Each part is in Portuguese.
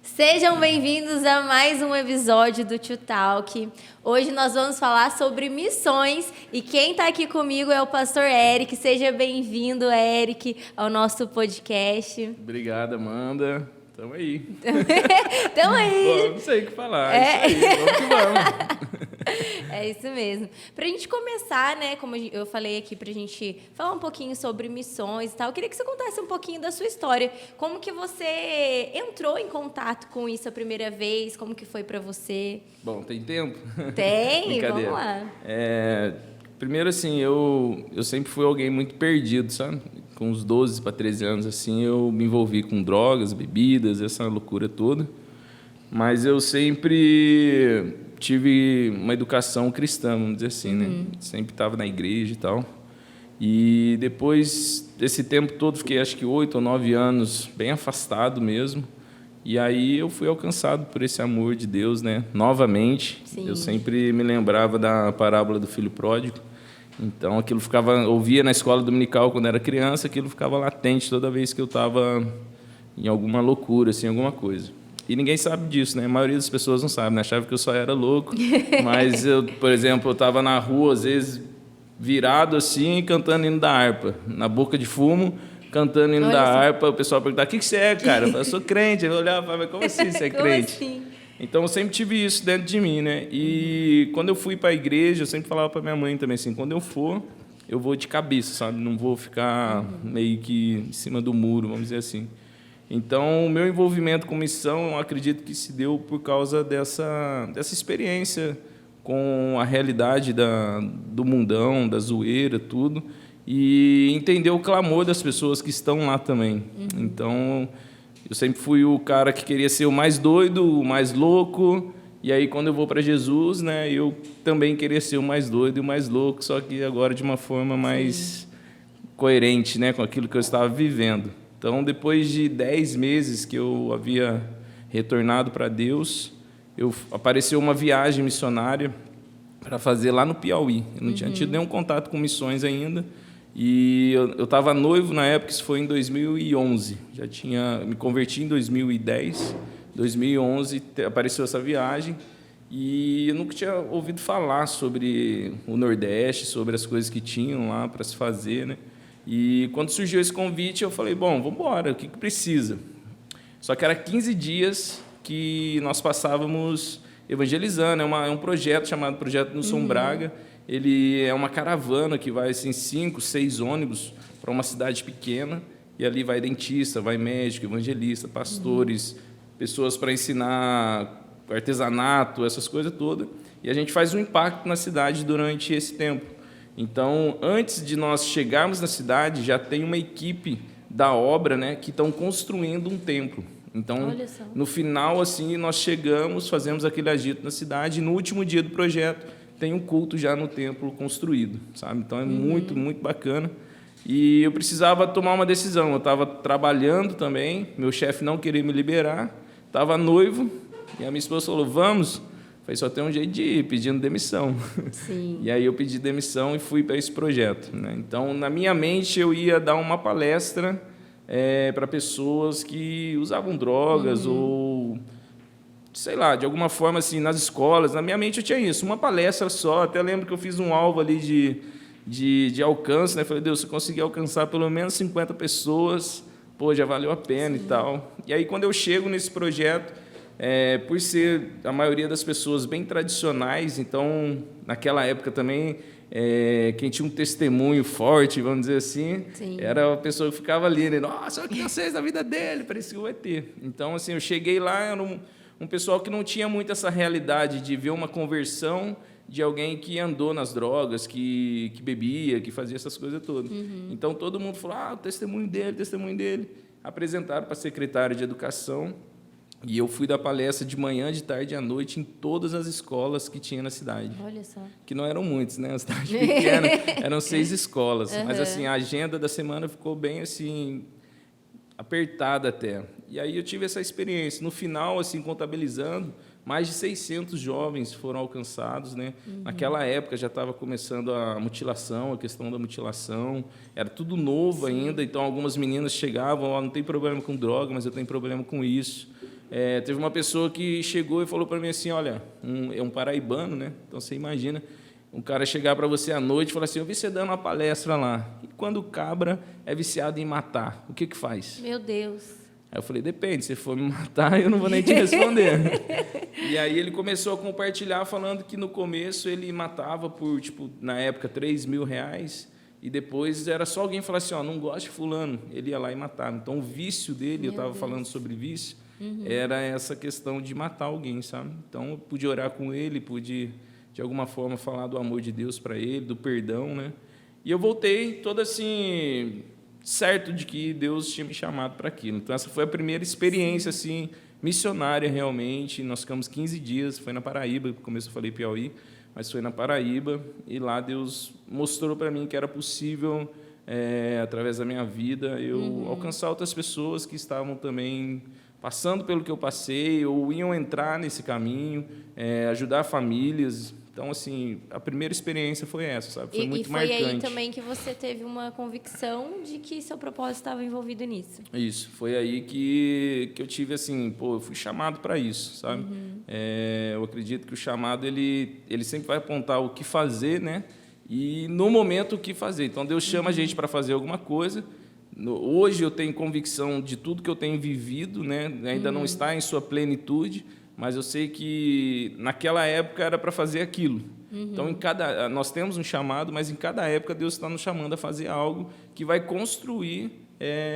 Sejam bem-vindos a mais um episódio do Tio Talk. Hoje nós vamos falar sobre missões e quem está aqui comigo é o pastor Eric. Seja bem-vindo, Eric, ao nosso podcast. Obrigado, Amanda. Tamo aí. Tamo aí. Bom, não sei o que falar. É isso aí, vamos que vamos. É isso mesmo. Pra gente começar, né, como eu falei aqui, pra gente falar um pouquinho sobre missões e tal, eu queria que você contasse um pouquinho da sua história. Como que você entrou em contato com isso a primeira vez? Como que foi pra você? Bom, tem tempo? Tem, vamos lá. Primeiro, assim, eu sempre fui alguém muito perdido, sabe? Com uns 12 para 13 anos, assim, eu me envolvi com drogas, bebidas, essa loucura toda. Mas eu sempre tive uma educação cristã, vamos dizer assim, né? Sempre estava na igreja e tal. E depois desse tempo todo, fiquei acho que 8 ou 9 anos bem afastado mesmo. E aí eu fui alcançado por esse amor de Deus, né? Novamente. Sim. Eu sempre me lembrava da parábola do filho pródigo. Então aquilo ouvia na escola dominical quando era criança, aquilo ficava latente toda vez que eu estava em alguma loucura, assim, alguma coisa. E ninguém sabe disso, né? A maioria das pessoas não sabe, né? Achava que eu só era louco. Mas, por exemplo, eu estava na rua, às vezes, virado assim, cantando hino da harpa. Na boca de fumo, cantando hino da harpa. O pessoal perguntava, o que você é, cara? Eu sou crente. Eu olhava e falava, mas como assim você é crente? Assim? Então, eu sempre tive isso dentro de mim, né? E quando eu fui para a igreja, eu sempre falava para minha mãe também assim, quando eu for, eu vou de cabeça, sabe? Não vou ficar meio que em cima do muro, vamos dizer assim. Então, o meu envolvimento com missão, eu acredito que se deu por causa dessa experiência com a realidade do mundão, da zoeira, tudo, e entender o clamor das pessoas que estão lá também. Então, eu sempre fui o cara que queria ser o mais doido, o mais louco, e aí quando eu vou para Jesus, né, eu também queria ser o mais doido e o mais louco, só que agora de uma forma mais coerente, né, com aquilo que eu estava vivendo. Então, depois de 10 meses que eu havia retornado para Deus, apareceu uma viagem missionária para fazer lá no Piauí. Eu não tinha tido nenhum contato com missões ainda. E eu estava noivo na época, isso foi em 2011. Já tinha me converti em 2010. 2011 apareceu essa viagem. E eu nunca tinha ouvido falar sobre o Nordeste, sobre as coisas que tinham lá para se fazer, né? E quando surgiu esse convite, eu falei, bom, vamos embora, o que precisa? Só que era 15 dias que nós passávamos evangelizando, é um projeto chamado Projeto Nilson Braga, ele é uma caravana que vai assim, 5, 6 ônibus para uma cidade pequena, e ali vai dentista, vai médico, evangelista, pastores, pessoas para ensinar artesanato, essas coisas todas, e a gente faz um impacto na cidade durante esse tempo. Então, antes de nós chegarmos na cidade, já tem uma equipe da obra, né, que estão construindo um templo. Então, no final, assim, nós chegamos, fazemos aquele agito na cidade, e no último dia do projeto tem um culto já no templo construído, sabe? Então, é muito, muito bacana. E eu precisava tomar uma decisão. Eu estava trabalhando também, meu chefe não queria me liberar, estava noivo, e a minha esposa falou, vamos? Falei, só tem um jeito de ir, pedindo demissão. Sim. E aí eu pedi demissão e fui para esse projeto, né? Então, na minha mente, eu ia dar uma palestra para pessoas que usavam drogas ou, sei lá, de alguma forma, assim, nas escolas. Na minha mente eu tinha isso, uma palestra só. Até lembro que eu fiz um alvo ali de alcance, né? Falei, Deus, se eu conseguir alcançar pelo menos 50 pessoas, pô, já valeu a pena. Sim. E tal. E aí, quando eu chego nesse projeto, por ser a maioria das pessoas bem tradicionais, então, naquela época também, quem tinha um testemunho forte, vamos dizer assim, Sim. era a pessoa que ficava ali, né? Nossa, o que vocês da vida dele? Parecia o ET. Então, assim, eu cheguei lá, era um pessoal que não tinha muito essa realidade de ver uma conversão de alguém que andou nas drogas, que bebia, que fazia essas coisas todas. Então, todo mundo falou, o testemunho dele. Apresentaram para a secretária de Educação. E eu fui dar palestra de manhã, de tarde e à noite em todas as escolas que tinha na cidade. Olha só. Que não eram muitas, né? A cidade pequena, eram 6 escolas. Mas, assim, a agenda da semana ficou bem, assim, apertada até. E aí eu tive essa experiência. No final, assim, contabilizando, mais de 600 jovens foram alcançados, né? Naquela época já estava começando a mutilação, a questão da mutilação, era tudo novo ainda, então algumas meninas chegavam, não tem problema com droga, mas eu tenho problema com isso. Teve uma pessoa que chegou e falou para mim assim, olha, é um paraibano, né? Então você imagina, um cara chegar para você à noite e falar assim, eu vi você dando uma palestra lá, e quando o cabra é viciado em matar, o que faz? Meu Deus. Aí eu falei, depende, se for me matar, eu não vou nem te responder. E aí ele começou a compartilhar, falando que no começo ele matava por, na época, R$3.000, e depois era só alguém falar assim, não gosto de fulano, ele ia lá e matava. Então o vício dele, eu estava falando sobre vício, era essa questão de matar alguém, sabe? Então eu pude orar com ele, pude, de alguma forma, falar do amor de Deus para ele, do perdão, né? E eu voltei todo assim, certo de que Deus tinha me chamado para aquilo. Então essa foi a primeira experiência assim missionária realmente. Nós ficamos 15 dias, foi na Paraíba, no começo eu falei Piauí, mas foi na Paraíba, e lá Deus mostrou para mim que era possível, através da minha vida, eu alcançar outras pessoas que estavam também passando pelo que eu passei, ou iam entrar nesse caminho, ajudar famílias. Então, assim, a primeira experiência foi essa, sabe? Foi muito marcante. E foi aí também que você teve uma convicção de que seu propósito estava envolvido nisso. Isso, foi aí que eu tive, assim, eu fui chamado para isso, sabe? Eu acredito que o chamado, ele sempre vai apontar o que fazer, né? E, no momento, o que fazer. Então, Deus chama a gente para fazer alguma coisa. Hoje, eu tenho convicção de tudo que eu tenho vivido, né? Ainda não está em sua plenitude, mas eu sei que naquela época era para fazer aquilo. Então, nós temos um chamado, mas em cada época Deus está nos chamando a fazer algo que vai construir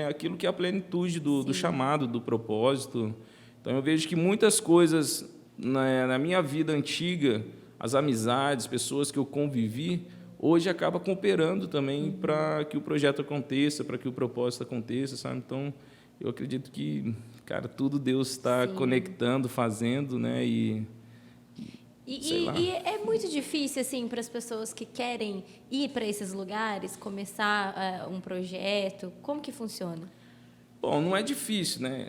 aquilo que é a plenitude do chamado, do propósito. Então, eu vejo que muitas coisas na minha vida antiga, as amizades, pessoas que eu convivi, hoje acaba cooperando também para que o projeto aconteça, para que o propósito aconteça, sabe? Então, eu acredito que, cara, tudo Deus está conectando, fazendo, né? E é muito difícil, assim, para as pessoas que querem ir para esses lugares, começar um projeto. Como que funciona? Bom, não é difícil, né?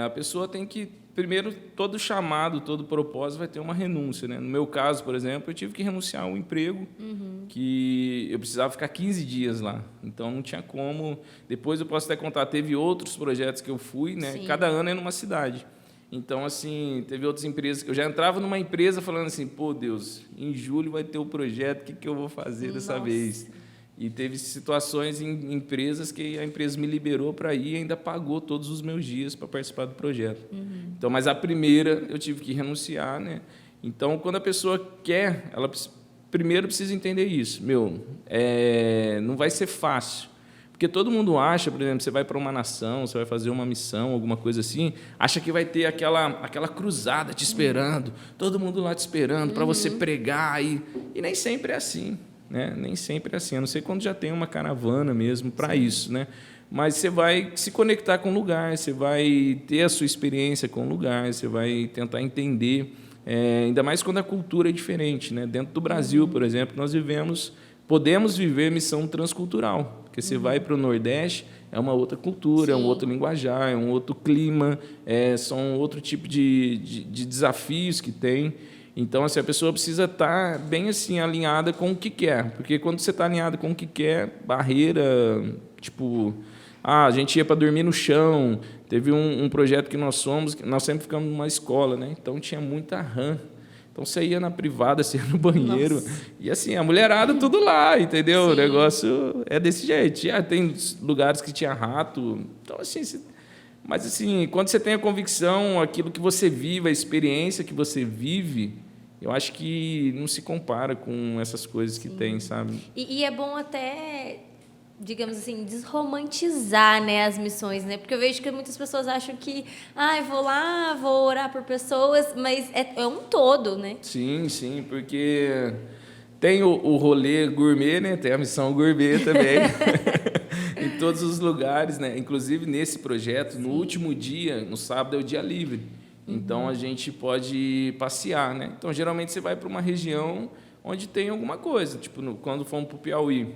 A pessoa tem que, primeiro, todo chamado, todo propósito vai ter uma renúncia, né? No meu caso, por exemplo, eu tive que renunciar a um emprego que eu precisava ficar 15 dias lá. Então, não tinha como. Depois eu posso até contar, teve outros projetos que eu fui, né? Sim. Cada ano é numa cidade. Então, assim, teve outras empresas que eu já entrava numa empresa falando assim, pô, Deus, em julho vai ter o projeto, o que eu vou fazer dessa vez? E teve situações em empresas que a empresa me liberou para ir e ainda pagou todos os meus dias para participar do projeto. Então, mas a primeira eu tive que renunciar, né? Então, quando a pessoa quer, ela primeiro precisa entender isso. Não vai ser fácil. Porque todo mundo acha, por exemplo, você vai para uma nação, você vai fazer uma missão, alguma coisa assim, acha que vai ter aquela cruzada te esperando, todo mundo lá te esperando para você pregar. E nem sempre é assim. Né? Nem sempre é assim, a não ser quando já tem uma caravana mesmo para isso, né? Mas você vai se conectar com o lugar, você vai ter a sua experiência com o lugar, você vai tentar entender, ainda mais quando a cultura é diferente, né? Dentro do Brasil, por exemplo, nós podemos viver missão transcultural, porque você vai para o Nordeste, é uma outra cultura, é um outro linguajar, é um outro clima, são outro tipo de desafios que tem. Então, assim, a pessoa precisa estar bem assim, alinhada com o que quer. Porque quando você está alinhado com o que quer, barreira, a gente ia para dormir no chão. Teve um projeto que nós sempre ficamos numa escola, né? Então tinha muita rã. Então você ia na privada, você ia no banheiro. Nossa. E assim, a mulherada tudo lá, entendeu? Sim. O negócio é desse jeito. Tem lugares que tinha rato. Então, assim... Mas, assim, quando você tem a convicção, aquilo que você vive, a experiência que você vive, eu acho que não se compara com essas coisas que tem, sabe? E é bom até, digamos assim, desromantizar, né, as missões, né? Porque eu vejo que muitas pessoas acham que, eu vou lá, vou orar por pessoas, mas é um todo, né? Sim, porque tem o rolê gourmet, né? Tem a missão gourmet também. Em todos os lugares, né? Inclusive nesse projeto, no último dia, no sábado é o dia livre. Então a gente pode passear, né? Então geralmente você vai para uma região onde tem alguma coisa. Tipo, quando fomos para o Piauí,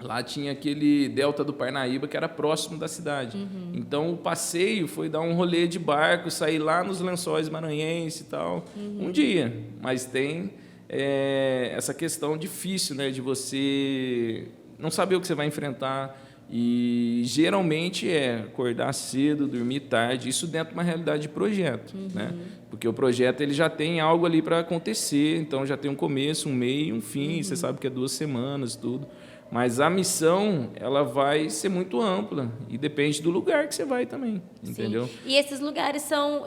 Lá tinha aquele delta do Parnaíba que era próximo da cidade. Então o passeio foi dar um rolê de barco, sair lá nos Lençóis Maranhenses e tal, um dia. Mas tem essa questão difícil, né, de você não saber o que você vai enfrentar. E geralmente é acordar cedo, dormir tarde, isso dentro de uma realidade de projeto, né? Porque o projeto ele já tem algo ali para acontecer, então já tem um começo, um meio, um fim, você sabe que é 2 semanas, tudo. Mas a missão, ela vai ser muito ampla e depende do lugar que você vai também, entendeu? Sim. E esses lugares são,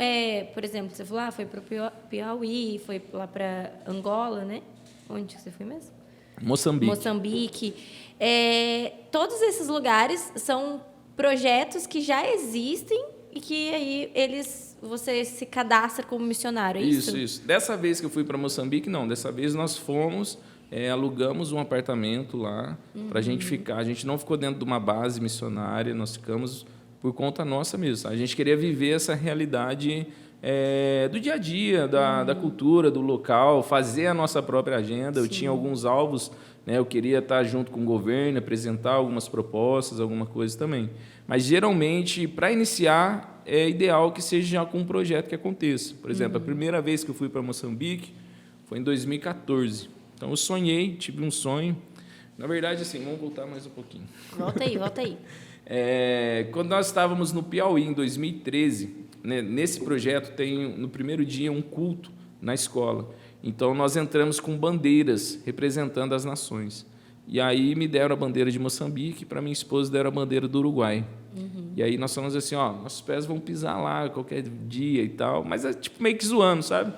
por exemplo, você falou, foi para o Piauí, foi lá para Angola, né? Onde você foi mesmo? Moçambique. Todos esses lugares são projetos que já existem e que aí você se cadastra como missionário, é isso? Isso. Dessa vez que eu fui para Moçambique, não. Dessa vez nós fomos, alugamos um apartamento lá para a gente ficar. A gente não ficou dentro de uma base missionária, nós ficamos por conta nossa mesmo. A gente queria viver essa realidade do dia a dia, da cultura, do local, fazer a nossa própria agenda. Eu tinha alguns alvos, né? Eu queria estar junto com o governo, apresentar algumas propostas, alguma coisa também. Mas, geralmente, para iniciar, é ideal que seja já com um projeto que aconteça. Por exemplo, a primeira vez que eu fui para Moçambique foi em 2014. Então, eu sonhei, tive um sonho. Na verdade, assim, vamos voltar mais um pouquinho. Volta aí. Quando nós estávamos no Piauí, em 2013, né, nesse projeto tem, no primeiro dia, um culto na escola. Então, nós entramos com bandeiras representando as nações. E aí me deram a bandeira de Moçambique, para minha esposa deram a bandeira do Uruguai. E aí nós falamos assim, nossos pés vão pisar lá qualquer dia e tal. Mas é tipo meio que zoando, sabe?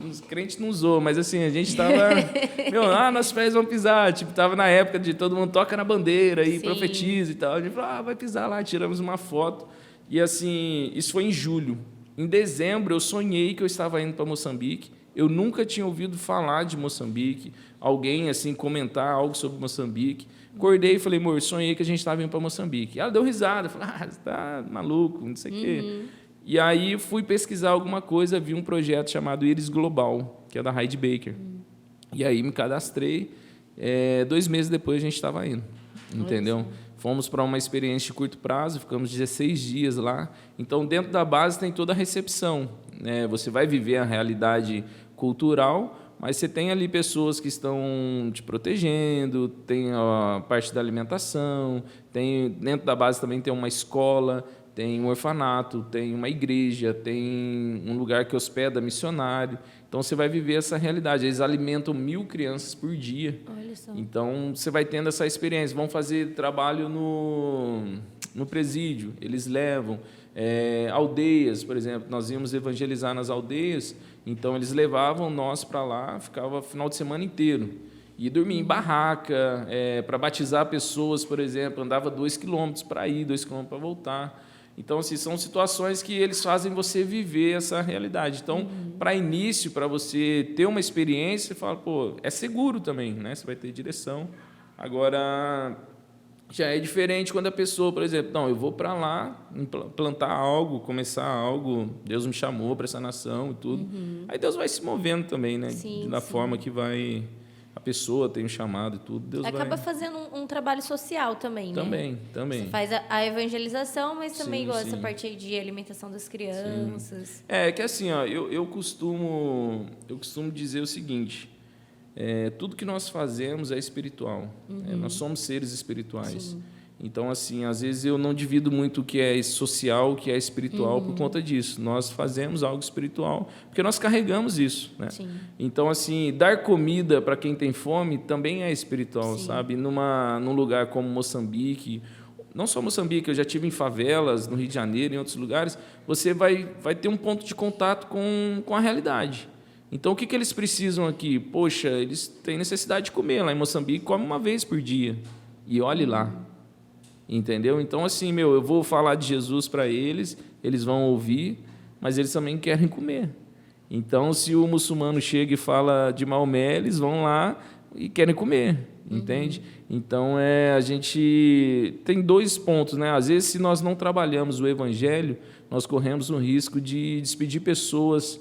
Os crentes não zoam, mas assim, a gente estava... nossos pés vão pisar. Tipo, estava na época de todo mundo toca na bandeira e profetiza e tal. A gente falou, vai pisar lá. Tiramos uma foto. E assim, isso foi em julho. Em dezembro, eu sonhei que eu estava indo para Moçambique. Eu nunca tinha ouvido falar de Moçambique, alguém assim comentar algo sobre Moçambique. Acordei e falei, amor, sonhei que a gente estava indo para Moçambique. Ela deu risada, falou, você está maluco, não sei o quê. E aí fui pesquisar alguma coisa, vi um projeto chamado Íris Global, que é da Heidi Baker. E aí me cadastrei, 2 meses depois a gente estava indo, entendeu? Fomos para uma experiência de curto prazo, ficamos 16 dias lá. Então, dentro da base tem toda a recepção, né? Você vai viver a realidade cultural, mas você tem ali pessoas que estão te protegendo, tem a parte da alimentação, dentro da base também tem uma escola, tem um orfanato, tem uma igreja, tem um lugar que hospeda missionário. Então, você vai viver essa realidade. Eles alimentam 1.000 crianças por dia. Olha só. Então, você vai tendo essa experiência. Vão fazer trabalho no presídio, eles levam. Aldeias, por exemplo, nós íamos evangelizar nas aldeias, então eles levavam nós para lá, ficava o final de semana inteiro. E dormia em barraca, para batizar pessoas, por exemplo, andava 2 quilômetros para ir, 2 quilômetros para voltar. Então, assim, são situações que eles fazem você viver essa realidade. Então, para início, para você ter uma experiência, você fala, é seguro também, né? Você vai ter direção. Agora, já é diferente quando a pessoa, por exemplo, não, eu vou para lá plantar algo, começar algo, Deus me chamou para essa nação e tudo. Aí Deus vai se movendo também, né? Da forma que vai... A pessoa tem um chamado e tudo, Deus acaba fazendo um trabalho social também, né? Também. Você faz a evangelização, mas também igual essa parte aí de alimentação das crianças. Que assim, eu costumo dizer o seguinte, tudo que nós fazemos é espiritual, nós somos seres espirituais. Sim. Então, assim, às vezes eu não divido muito o que é social, o que é espiritual por conta disso. Nós fazemos algo espiritual porque nós carregamos isso, né? Sim. Então, assim, dar comida para quem tem fome também é espiritual, sabe? Num lugar como Moçambique, não só Moçambique, eu já tive em favelas, no Rio de Janeiro, em outros lugares, você vai ter um ponto de contato com a realidade. Então, o que eles precisam aqui? Poxa, eles têm necessidade de comer. Lá em Moçambique, come uma vez por dia. E olhe lá. Entendeu? Então, assim, eu vou falar de Jesus para eles, eles vão ouvir, mas eles também querem comer. Então, se o muçulmano chega e fala de Maomé, eles vão lá e querem comer, entende? Então, a gente tem 2 pontos, né? Às vezes, se nós não trabalhamos o evangelho, nós corremos o risco de despedir pessoas,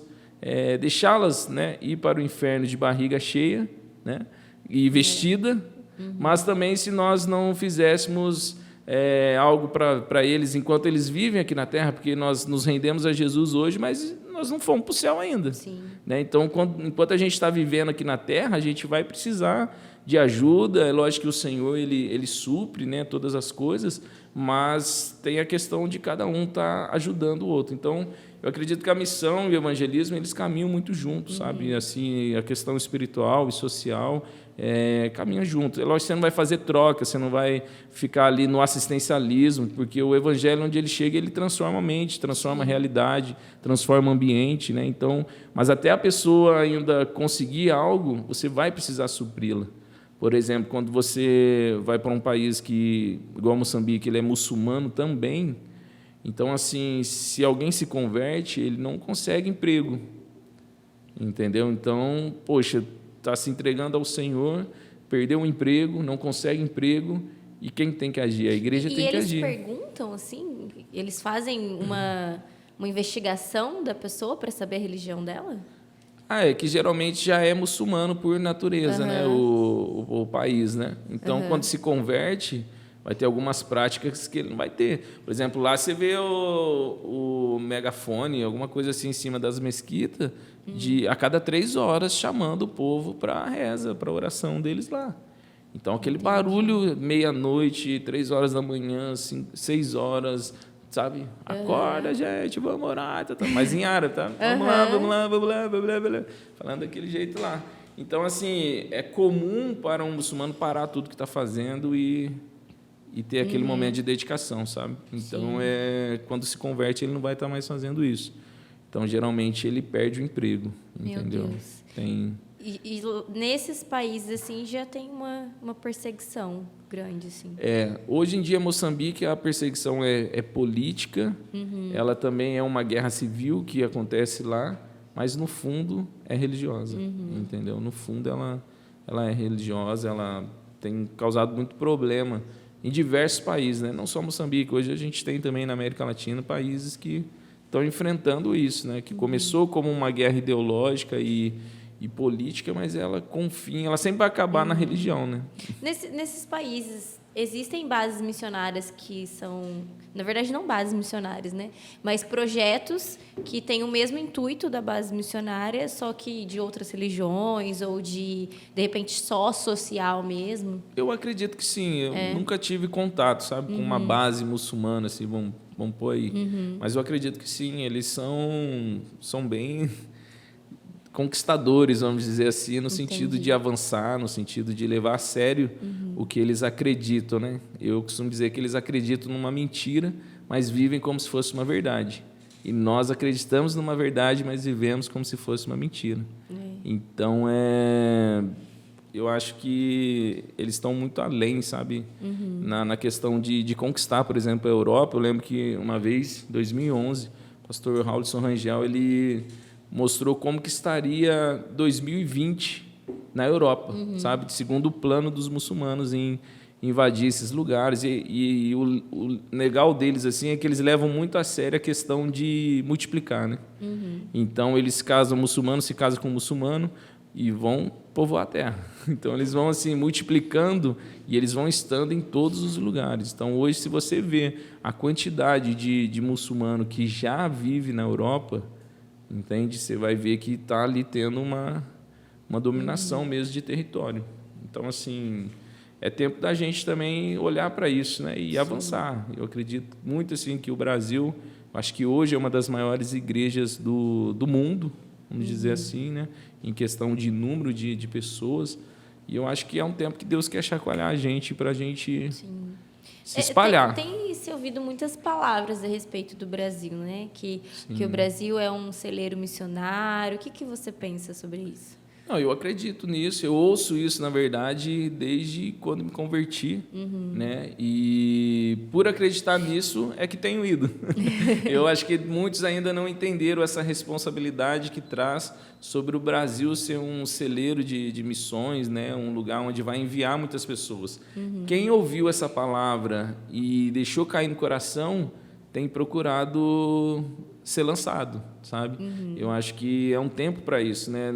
deixá-las, né, ir para o inferno de barriga cheia, né, e vestida, Mas também se nós não fizéssemos algo para eles enquanto eles vivem aqui na Terra, porque nós nos rendemos a Jesus hoje, mas nós não fomos para o céu ainda. Sim. Né? Então, enquanto a gente está vivendo aqui na Terra, a gente vai precisar de ajuda. É lógico que o Senhor ele supre, né, todas as coisas, mas tem a questão de cada um estar ajudando o outro. Então, eu acredito que a missão e o evangelismo eles caminham muito juntos, sabe? Assim, a questão espiritual e social caminham juntos. É lógico que você não vai fazer troca, você não vai ficar ali no assistencialismo, porque o evangelho, onde ele chega, ele transforma a mente, transforma a realidade, transforma o ambiente, né? Então, mas até a pessoa ainda conseguir algo, você vai precisar supri-la. Por exemplo, quando você vai para um país que, igual Moçambique, ele é muçulmano também, então, assim, se alguém se converte, ele não consegue emprego, entendeu? Então, poxa, está se entregando ao Senhor, perdeu o emprego, não consegue emprego, e quem tem que agir? A igreja tem que agir. E eles perguntam, assim, eles fazem uma investigação da pessoa para saber a religião dela? É que geralmente já é muçulmano por natureza, né? O país, né? Então, quando se converte, vai ter algumas práticas que ele não vai ter. Por exemplo, lá você vê o megafone, alguma coisa assim em cima das mesquitas, a cada 3 horas chamando o povo para a reza, para a oração deles lá. Então, aquele barulho, meia-noite, 3 horas da manhã, 6 horas, sabe? Acorda, gente, vamos orar. Mas em árabe, tá? Vamos lá, vamos lá, vamos lá, vamos lá, vamos lá. Falando daquele jeito lá. Então, assim, é comum para um muçulmano parar tudo que está fazendo e ter aquele momento de dedicação, sabe? Então, quando se converte, ele não vai estar mais fazendo isso. Então, geralmente, ele perde o emprego, entendeu? Meu Deus. Tem... E nesses países, assim, já tem uma perseguição grande, assim. Hoje em dia, Moçambique, a perseguição é política, ela também é uma guerra civil que acontece lá, mas, no fundo, é religiosa, entendeu? No fundo, ela é religiosa, ela tem causado muito problema em diversos países, né? Não só Moçambique, hoje a gente tem também na América Latina países que estão enfrentando isso, né? Que começou como uma guerra ideológica e política, mas ela, com fim, ela sempre vai acabar na religião, né? Nesses países, existem bases missionárias que são... Na verdade, não bases missionárias, né? Mas projetos que têm o mesmo intuito da base missionária, só que de outras religiões ou de repente, só social mesmo? Eu acredito que sim. Eu nunca tive contato, sabe, com uma base muçulmana, assim, vamos pôr aí. Mas eu acredito que sim, eles são bem... conquistadores, vamos dizer assim, no sentido de avançar, no sentido de levar a sério o que eles acreditam, né? Eu costumo dizer que eles acreditam numa mentira, mas vivem como se fosse uma verdade. E nós acreditamos numa verdade, mas vivemos como se fosse uma mentira. Então, eu acho que eles estão muito além, sabe? Na questão de conquistar, por exemplo, a Europa. Eu lembro que uma vez, em 2011, o pastor Raulson Rangel, ele mostrou como que estaria 2020 na Europa, sabe? De segundo plano dos muçulmanos em invadir esses lugares. E o legal deles assim é que eles levam muito a sério a questão de multiplicar, né? Então, eles muçulmanos se casam com muçulmano e vão povoar a terra. Então, eles vão assim multiplicando e eles vão estando em todos os lugares. Então, hoje, se você vê a quantidade de muçulmano que já vive na Europa, entende? Você vai ver que está ali tendo uma dominação mesmo de território. Então, assim, é tempo da gente também olhar para isso, né? E avançar. Eu acredito muito assim que o Brasil, acho que hoje é uma das maiores igrejas do mundo, vamos dizer assim, né? Em questão de número de pessoas. E eu acho que é um tempo que Deus quer chacoalhar a gente para a gente se espalhar. Tem se ouvido muitas palavras a respeito do Brasil, né? Que o Brasil é um celeiro missionário. O que você pensa sobre isso? Não, eu acredito nisso, eu ouço isso, na verdade, desde quando me converti, né? E por acreditar nisso é que tenho ido. Eu acho que muitos ainda não entenderam essa responsabilidade que traz sobre o Brasil ser um celeiro de missões, né? Um lugar onde vai enviar muitas pessoas. Quem ouviu essa palavra e deixou cair no coração tem procurado ser lançado, sabe? Eu acho que é um tempo para isso, né?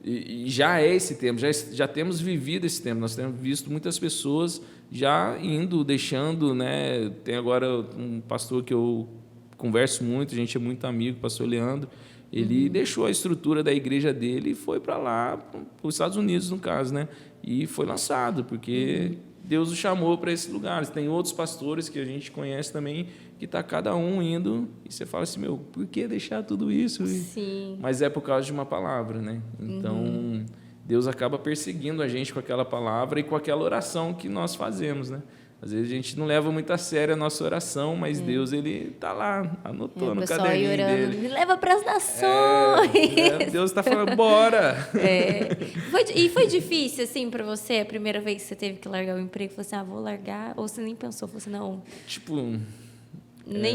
E já é esse tempo, já temos vivido esse tempo. Nós temos visto muitas pessoas já indo, deixando, né? Tem agora um pastor que eu converso muito, a gente é muito amigo, o pastor Leandro. Ele deixou a estrutura da igreja dele e foi para lá, para os Estados Unidos, no caso, né? E foi lançado, porque Deus o chamou para esse lugar. Tem outros pastores que a gente conhece também, que está cada um indo, e você fala assim, meu, por que deixar tudo isso? Sim. Mas é por causa de uma palavra, né? Então, Deus acaba perseguindo a gente com aquela palavra e com aquela oração que nós fazemos, né? Às vezes a gente não leva muito a sério a nossa oração, mas Deus, ele está lá, anotou no caderninho dele. Me leva para as nações. Deus está falando, bora! E foi difícil, assim, para você, a primeira vez que você teve que largar o emprego? Você falou assim, vou largar? Ou você nem pensou? Falou assim, não... Tipo...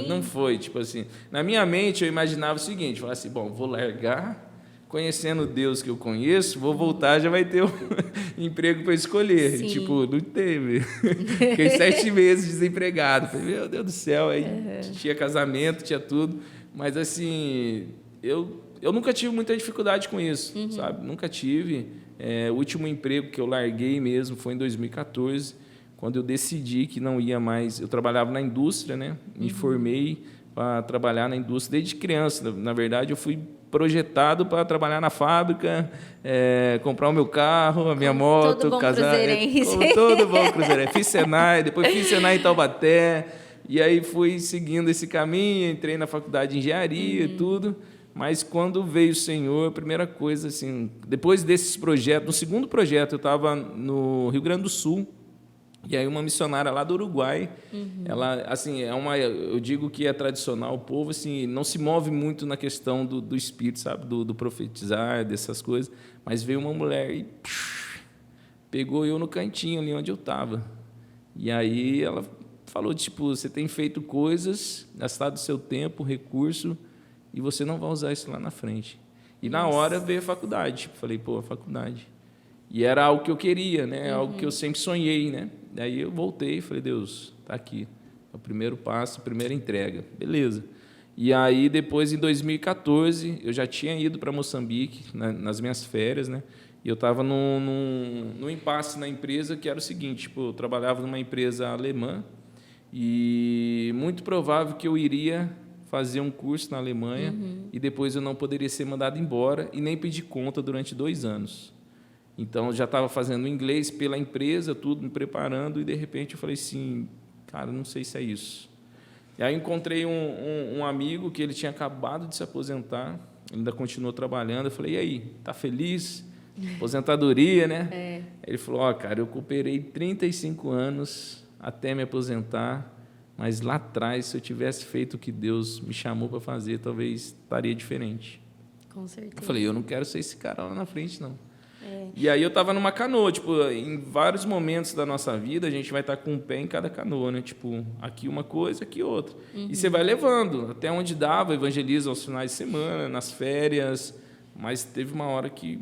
não foi, tipo assim... Na minha mente, eu imaginava o seguinte, falar assim, bom, vou largar... Conhecendo o Deus que eu conheço, vou voltar, já vai ter um emprego para escolher. Sim. Tipo, não teve. Fiquei 7 meses desempregado. Falei, meu Deus do céu, aí tinha casamento, tinha tudo. Mas, assim, eu nunca tive muita dificuldade com isso, sabe? Nunca tive. O último emprego que eu larguei mesmo foi em 2014, quando eu decidi que não ia mais... Eu trabalhava na indústria, né? Me formei para trabalhar na indústria desde criança. Na verdade, eu fui projetado para trabalhar na fábrica, comprar o meu carro, a minha moto, todo bom casar. Como todo bom cruzeirense. Fiz Senai, depois fiz Senai em Taubaté, e aí fui seguindo esse caminho, entrei na faculdade de engenharia e tudo. Mas quando veio o Senhor, a primeira coisa, assim, depois desses projetos, no segundo projeto, eu estava no Rio Grande do Sul, e aí uma missionária lá do Uruguai, ela, assim, eu digo que é tradicional, o povo, assim, não se move muito na questão do espírito, sabe, do profetizar, dessas coisas, mas veio uma mulher e pegou eu no cantinho ali onde eu estava. E aí ela falou, tipo, você tem feito coisas, gastado seu tempo, recurso, e você não vai usar isso lá na frente. E na hora veio a faculdade, tipo, falei, pô, a faculdade. E era algo que eu queria, né? Algo que eu sempre sonhei, né? Daí eu voltei e falei, Deus, tá aqui. É o primeiro passo, a primeira entrega. Beleza. E aí, depois, em 2014, eu já tinha ido para Moçambique, nas minhas férias, né? E eu estava num impasse na empresa, que era o seguinte, tipo, eu trabalhava numa empresa alemã e muito provável que eu iria fazer um curso na Alemanha e depois eu não poderia ser mandado embora e nem pedir conta durante 2 anos. Então, eu já estava fazendo inglês pela empresa, tudo, me preparando, e, de repente, eu falei assim, cara, não sei se é isso. E aí, encontrei um amigo que ele tinha acabado de se aposentar, ele ainda continuou trabalhando, eu falei, e aí, tá feliz? Aposentadoria, né? Ele falou, cara, eu cooperei 35 anos até me aposentar, mas lá atrás, se eu tivesse feito o que Deus me chamou para fazer, talvez estaria diferente. Com certeza. Eu falei, eu não quero ser esse cara lá na frente, não. E aí eu estava numa canoa, tipo, em vários momentos da nossa vida, a gente vai estar com um pé em cada canoa, né? Tipo, aqui uma coisa, aqui outra. E você vai levando, até onde dava, evangeliza aos finais de semana, nas férias, mas teve uma hora que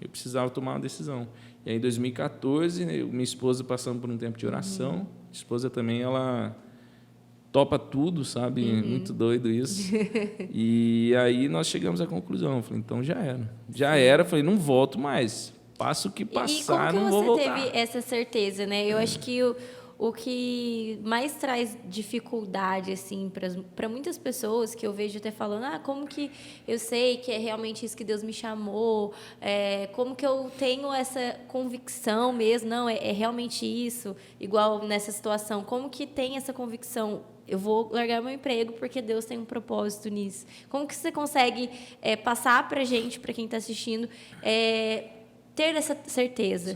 eu precisava tomar uma decisão. E aí, em 2014, minha esposa passando por um tempo de oração, minha esposa também, ela topa tudo, sabe? Muito doido isso. E aí nós chegamos à conclusão. Falei, então já era. Já era. Falei, não volto mais. Passa o que passar, não vou voltar. E como que você teve essa certeza, né? Eu acho que o que mais traz dificuldade, assim, para muitas pessoas, que eu vejo até falando, como que eu sei que é realmente isso que Deus me chamou, como que eu tenho essa convicção mesmo, não, é realmente isso, igual nessa situação, como que tem essa convicção? Eu vou largar meu emprego porque Deus tem um propósito nisso. Como que você consegue passar para a gente, para quem está assistindo, ter essa certeza?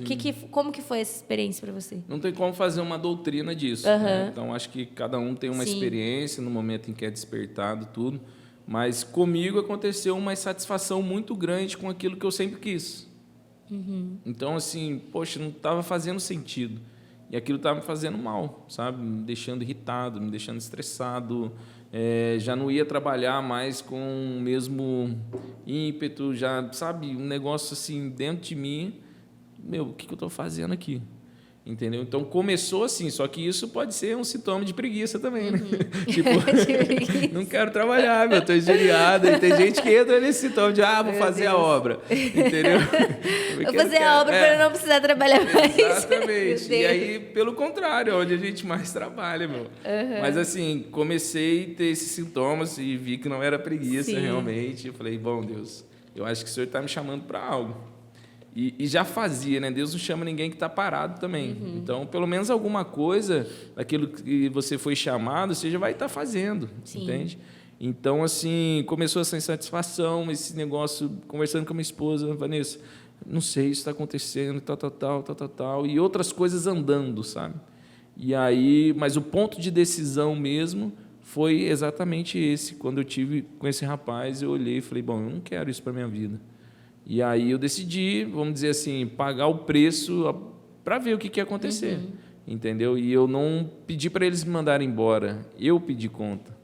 Como que foi essa experiência para você? Não tem como fazer uma doutrina disso. Né? Então, acho que cada um tem uma experiência no momento em que é despertado, tudo. Mas comigo aconteceu uma insatisfação muito grande com aquilo que eu sempre quis. Então, assim, poxa, não estava fazendo sentido. E aquilo estava me fazendo mal, sabe? Me deixando irritado, me deixando estressado. Já não ia trabalhar mais com o mesmo ímpeto, já, sabe? Um negócio assim dentro de mim. Meu, o que eu estou fazendo aqui? Entendeu? Então começou assim, só que isso pode ser um sintoma de preguiça também, né? Tipo, não quero trabalhar, meu, tô injuriado. E tem gente que entra nesse sintoma de, vou fazer a obra, entendeu? Vou fazer a obra para não precisar trabalhar mais. Exatamente. E aí, pelo contrário, é onde a gente mais trabalha, meu. Mas assim, comecei a ter esses sintomas e vi que não era preguiça, realmente. Eu falei, bom, Deus, eu acho que o Senhor está me chamando para algo. E já fazia, né? Deus não chama ninguém que está parado também. Então, pelo menos alguma coisa daquilo que você foi chamado, você já vai estar fazendo, entende? Então, assim, começou essa insatisfação, esse negócio, conversando com a minha esposa, Vanessa, não sei, isso está acontecendo, tal, e outras coisas andando, sabe? E aí, mas o ponto de decisão mesmo foi exatamente esse. Quando eu tive com esse rapaz, eu olhei e falei, bom, eu não quero isso para minha vida. E aí eu decidi, vamos dizer assim, pagar o preço para ver o que ia acontecer, entendeu? E eu não pedi para eles me mandarem embora, eu pedi conta,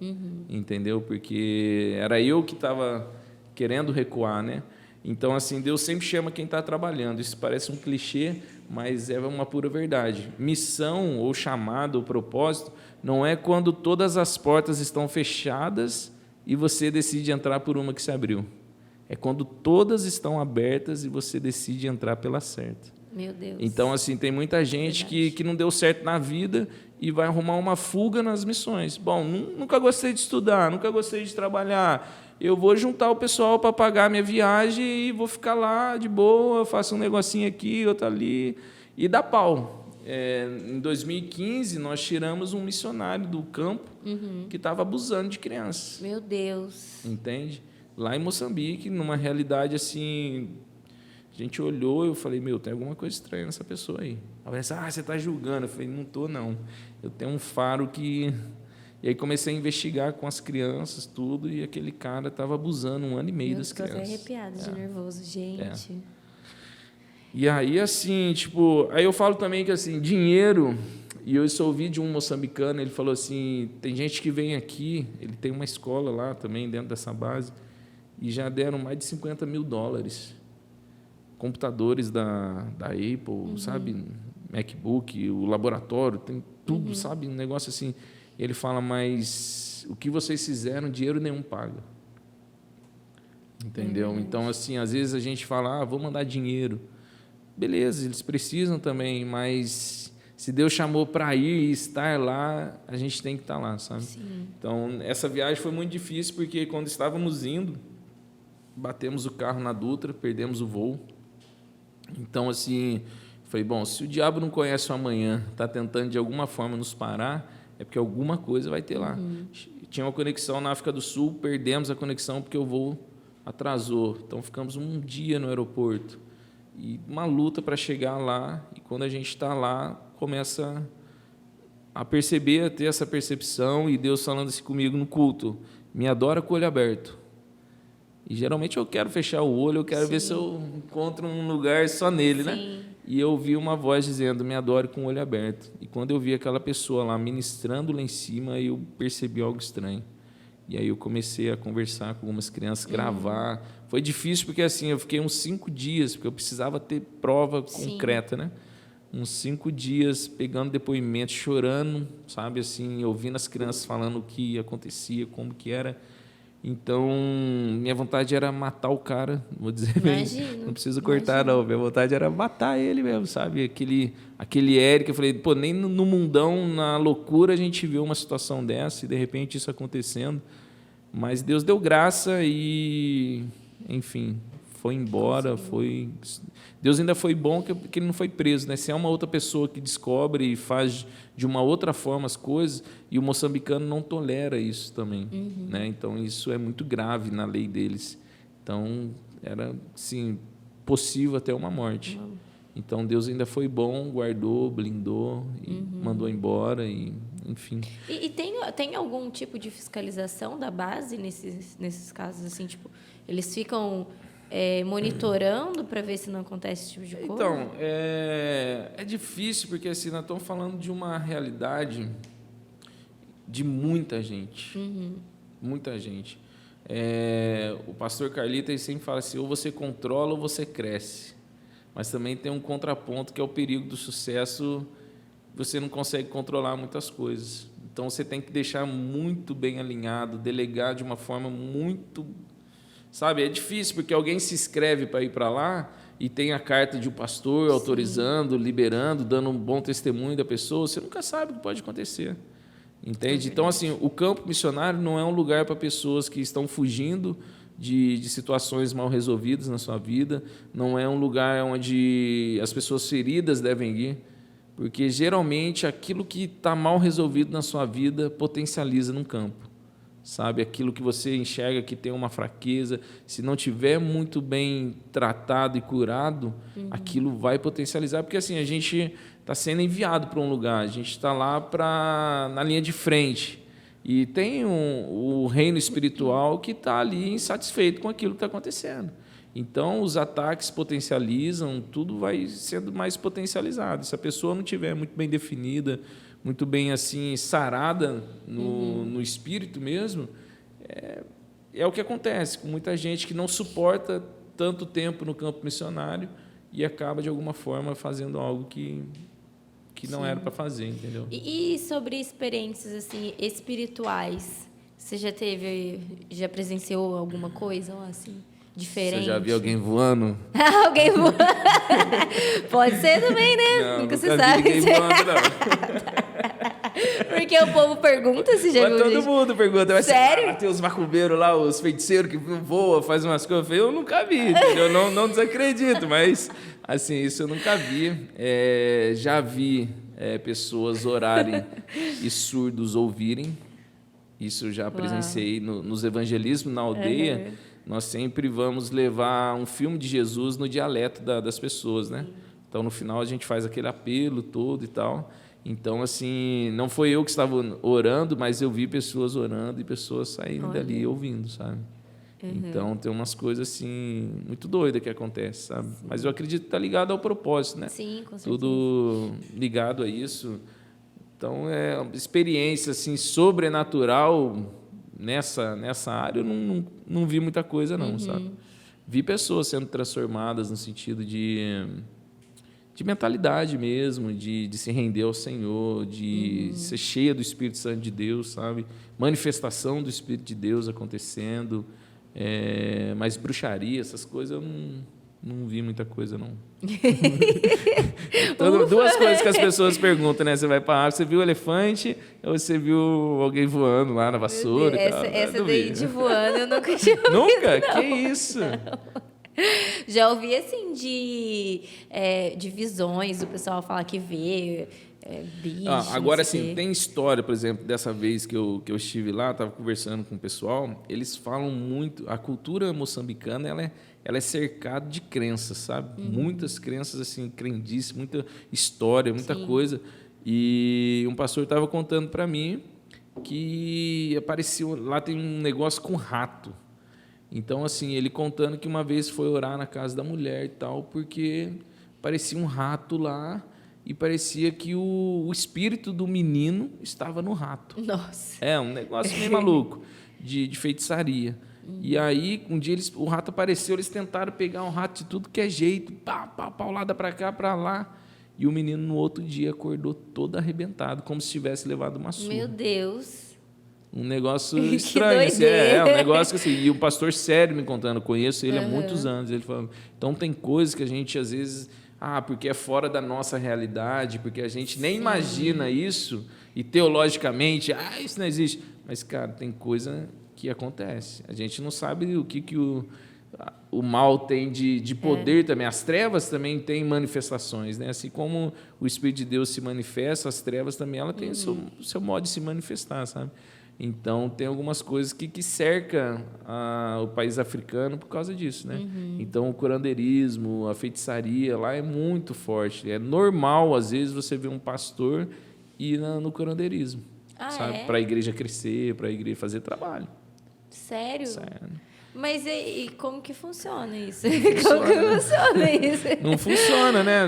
entendeu? Porque era eu que estava querendo recuar, né? Então, assim, Deus sempre chama quem está trabalhando. Isso parece um clichê, mas é uma pura verdade. Missão, ou chamado, ou propósito, não é quando todas as portas estão fechadas e você decide entrar por uma que se abriu. É quando todas estão abertas e você decide entrar pela certa. Meu Deus. Então, assim, tem muita gente que não deu certo na vida e vai arrumar uma fuga nas missões. Bom, nunca gostei de estudar, nunca gostei de trabalhar. Eu vou juntar o pessoal para pagar a minha viagem e vou ficar lá de boa, faço um negocinho aqui, outro ali, e dá pau. Em 2015, nós tiramos um missionário do campo que estava abusando de crianças. Meu Deus. Entende? Lá em Moçambique, numa realidade assim, a gente olhou e eu falei, meu, tem alguma coisa estranha nessa pessoa aí. Ela disse, você está julgando. Eu falei, não estou, não. Eu tenho um faro que... E aí comecei a investigar com as crianças, tudo, e aquele cara estava abusando 1 ano e meio das crianças. Eu estou até arrepiada de nervoso, gente. E aí, assim, tipo... Aí eu falo também que, assim, dinheiro... E eu isso ouvi de um moçambicano, ele falou assim, tem gente que vem aqui, ele tem uma escola lá também, dentro dessa base, e já deram mais de $50 mil. Computadores da Apple, sabe? MacBook, o laboratório, tem tudo, sabe? Um negócio assim. Ele fala, mas o que vocês fizeram, dinheiro nenhum paga. Entendeu? Então, assim, às vezes a gente fala, vou mandar dinheiro. Beleza, eles precisam também, mas se Deus chamou para ir e estar lá, a gente tem que estar lá, sabe? Sim. Então, essa viagem foi muito difícil, porque quando estávamos indo, batemos o carro na Dutra, perdemos o voo. Então, assim, falei, bom, se o diabo não conhece o amanhã, está tentando de alguma forma nos parar, é porque alguma coisa vai ter lá. Tinha uma conexão na África do Sul, perdemos a conexão porque o voo atrasou. Então, ficamos um dia no aeroporto. E uma luta para chegar lá, e quando a gente está lá, começa a perceber, a ter essa percepção, e Deus falando assim comigo no culto, me adora com o olho aberto. E geralmente eu quero fechar o olho, eu quero ver se eu encontro um lugar só nele, né? E eu ouvi uma voz dizendo, me adore com o olho aberto. E quando eu vi aquela pessoa lá ministrando lá em cima, eu percebi algo estranho. E aí eu comecei a conversar com algumas crianças, gravar. Foi difícil porque assim, eu fiquei uns 5 dias, porque eu precisava ter prova concreta, né? Uns 5 dias pegando depoimentos, chorando, sabe, assim, ouvindo as crianças falando o que acontecia, como que era. Então, minha vontade era matar o cara, vou dizer bem, não preciso cortar não, minha vontade era matar ele mesmo, sabe, aquele Érico, eu falei, pô, nem no mundão, na loucura a gente viu uma situação dessa e de repente isso acontecendo, mas Deus deu graça e, enfim, foi embora, Deus ainda foi bom que ele não foi preso, né? Se é uma outra pessoa que descobre e faz de uma outra forma as coisas, e o moçambicano não tolera isso também, né? Então isso é muito grave na lei deles. Então era, sim, possível até uma morte. Então Deus ainda foi bom, guardou, blindou e mandou embora e, enfim. E tem algum tipo de fiscalização da base nesses casos assim, tipo, eles ficam monitorando para ver se não acontece esse tipo de coisa? Então, é difícil, porque assim, nós estamos falando de uma realidade de muita gente. Muita gente. O pastor Carlito ele sempre fala assim, ou você controla ou você cresce. mas também tem um contraponto que é o perigo do sucesso. Você não consegue controlar muitas coisas. Então, você tem que deixar muito bem alinhado, delegar de uma forma muito... Sabe, é difícil, porque alguém se inscreve para ir para lá e tem a carta de um pastor autorizando, liberando, dando um bom testemunho da pessoa. Você nunca sabe o que pode acontecer. Entende? Então, assim, o campo missionário não é um lugar para pessoas que estão fugindo de situações mal resolvidas na sua vida. Não é um lugar onde as pessoas feridas devem ir. Porque, geralmente, aquilo que está mal resolvido na sua vida potencializa num campo, sabe? Aquilo que você enxerga que tem uma fraqueza, se não tiver muito bem tratado e curado, aquilo vai potencializar. Porque, assim, a gente está sendo enviado para um lugar, a gente está lá na linha de frente. E tem o reino espiritual que está ali insatisfeito com aquilo que está acontecendo. Então, os ataques potencializam, tudo vai sendo mais potencializado. Se a pessoa não tiver muito bem definida, muito bem assim sarada no espírito mesmo, é o que acontece com muita gente que não suporta tanto tempo no campo missionário e acaba, de alguma forma, fazendo algo que não era para fazer, entendeu? E sobre experiências assim espirituais, você já presenciou alguma coisa lá assim? Diferente. Você já viu alguém voando? Alguém voando? Pode ser também, né? Não, nunca se vi sabe. ninguém voando, não. Porque o povo pergunta se já viu. Todo mundo pergunta. Sério? Tem os macumbeiros lá, os feiticeiros que voam, fazem umas coisas. Eu nunca vi, entendeu? Não desacredito, mas assim, isso eu nunca vi. Já vi pessoas orarem e surdos ouvirem. Isso eu já presenciei nos evangelismos na aldeia. Nós sempre vamos levar um filme de Jesus no dialeto das pessoas, né? Então, no final, a gente faz aquele apelo todo e tal. Então, assim, não foi eu que estava orando, mas eu vi pessoas orando e pessoas saindo dali ouvindo, sabe? Então, tem umas coisas, assim, muito doidas que acontecem, sabe? Sim. Mas eu acredito que está ligado ao propósito, né? Sim, com certeza. Tudo ligado a isso. Então, é uma experiência, assim, sobrenatural. Nessa área eu não vi muita coisa, não, sabe? Vi pessoas sendo transformadas no sentido de mentalidade mesmo, de se render ao Senhor, de ser cheia do Espírito Santo de Deus, sabe? Manifestação do Espírito de Deus acontecendo, mas bruxaria, essas coisas eu não vi muita coisa, não. Duas coisas que as pessoas perguntam, né? Você vai para a África, você viu o elefante ou você viu alguém voando lá na vassoura? Essa daí de voando eu nunca tinha ouvido. Nunca? Não. Que isso? Não. Já ouvi, assim, de visões, o pessoal falar que vê bicho. Agora, assim, tem história, por exemplo, dessa vez que eu estive lá, estava conversando com o pessoal, eles falam muito, a cultura moçambicana, ela é cercada de crenças, sabe? Muitas crenças, assim, crendices, muita história, muita coisa. E um pastor estava contando para mim que apareceu, lá tem um negócio com rato. Então, assim, ele contando que uma vez foi orar na casa da mulher e tal, porque parecia um rato lá e parecia que o espírito do menino estava no rato. Nossa. Um negócio meio maluco, de feitiçaria. E aí, um dia o rato apareceu, eles tentaram pegar um rato de tudo que é jeito, paulada para cá, para lá. E o menino, no outro dia, acordou todo arrebentado, como se tivesse levado uma surra. Meu Deus. Um negócio estranho. Assim, um negócio que, assim, e o pastor sério me contando, conheço ele há muitos anos. Ele falou, então tem coisas que a gente, às vezes, porque é fora da nossa realidade, porque a gente nem imagina isso, e teologicamente, isso não existe. Mas, cara, tem coisa que acontece. A gente não sabe o que o mal tem de poder também. As trevas também têm manifestações, né? Assim como o Espírito de Deus se manifesta, as trevas também ela tem o seu modo de se manifestar, sabe? Então, tem algumas coisas que cercam o país africano por causa disso, né? Então, o curandeirismo, a feitiçaria lá é muito forte. É normal, às vezes, você ver um pastor ir no curandeirismo, sabe? Para a igreja crescer, para a igreja fazer trabalho. Sério? Sério. Mas e como que funciona isso? Como que funciona isso? Não funciona, né?